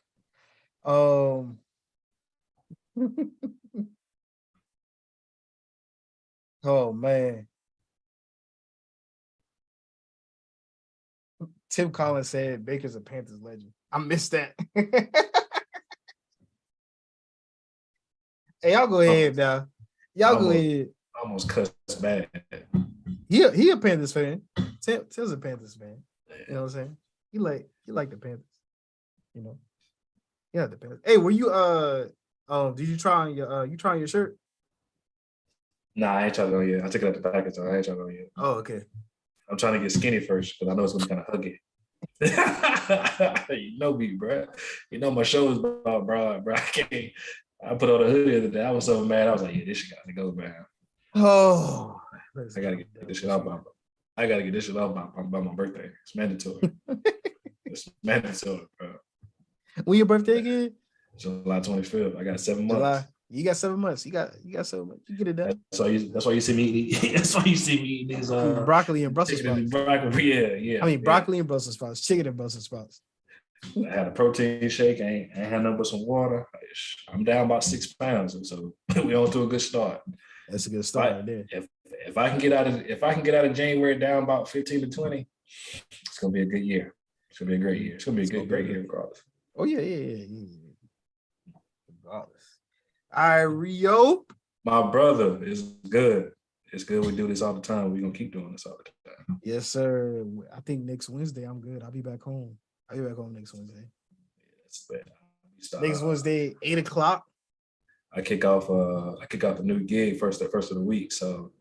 Oh man. Tim Collins said Baker's a Panthers legend. I missed that. Hey, y'all go ahead now. Y'all go ahead. Almost cussed bad. He a Panthers fan. Tim's a Panthers fan. You know what I'm saying? He like the Panthers. You know. Yeah, the Panthers. Hey, were you did you try on your shirt? Nah, I ain't trying to go yet. I took it out the package, so I ain't trying to go yet. Oh, okay. I'm trying to get skinny first because I know it's gonna be kind of huggy. You know me, bro. You know my shoulders about broad, bro. I put on a hoodie the other day. I was so mad. I was like, yeah, this shit got to go, man. Oh, I gotta get this shit off. I gotta get this shit off by my birthday. It's mandatory. It's mandatory, bro. When your birthday again? July 25th. I got 7 months. July. You got 7 months. You got 7 months. You get it done. That's why you see me eating. That's why you see me eating these broccoli and Brussels sprouts. Yeah. I mean broccoli and Brussels sprouts, chicken and Brussels sprouts. I had a protein shake. I ain't had nothing but some water. I'm down about 6 pounds, so we on to a good start. That's a good start right there. If I can get out of January down about 15 to 20, it's gonna be a good year. It's gonna be a great year. It's gonna be a great year regardless. Oh yeah. Regardless. All right, Rio. My brother is good. It's good. We do this all the time. We're gonna keep doing this all the time. Yes, sir. I think next Wednesday I'm good. I'll be back home. Next Wednesday. Next Wednesday, 8:00. I kick off a new gig first of the week. So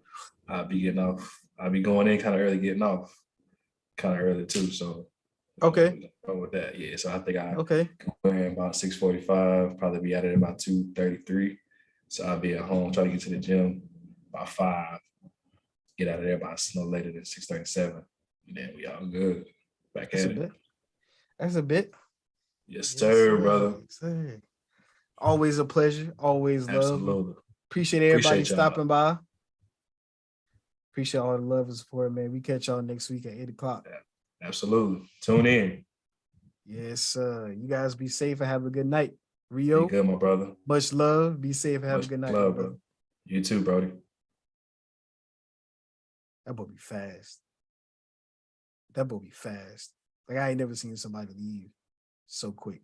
I'll be getting off. I'll be going in kind of early, getting off kind of early too. So okay. With that, yeah. So I think I go in about 6:45, probably be at it about 2:33. So I'll be at home, try to get to the gym by 5. Get out of there by no later than 6:37. And then we all good. Back That's at a it. bit. That's a bit. Yes, sir, brother. Yes, sir. Always a pleasure. Always love. Absolutely. Appreciate everybody stopping by. Appreciate all the love and support, man. We catch y'all next week at 8:00. Yeah, absolutely. Tune in. Yes, you guys be safe and have a good night. Rio. Be good, my brother. Much love. Be safe and have a good night, love, brother. You too, Brody. That boy be fast. Like I ain't never seen somebody leave so quick.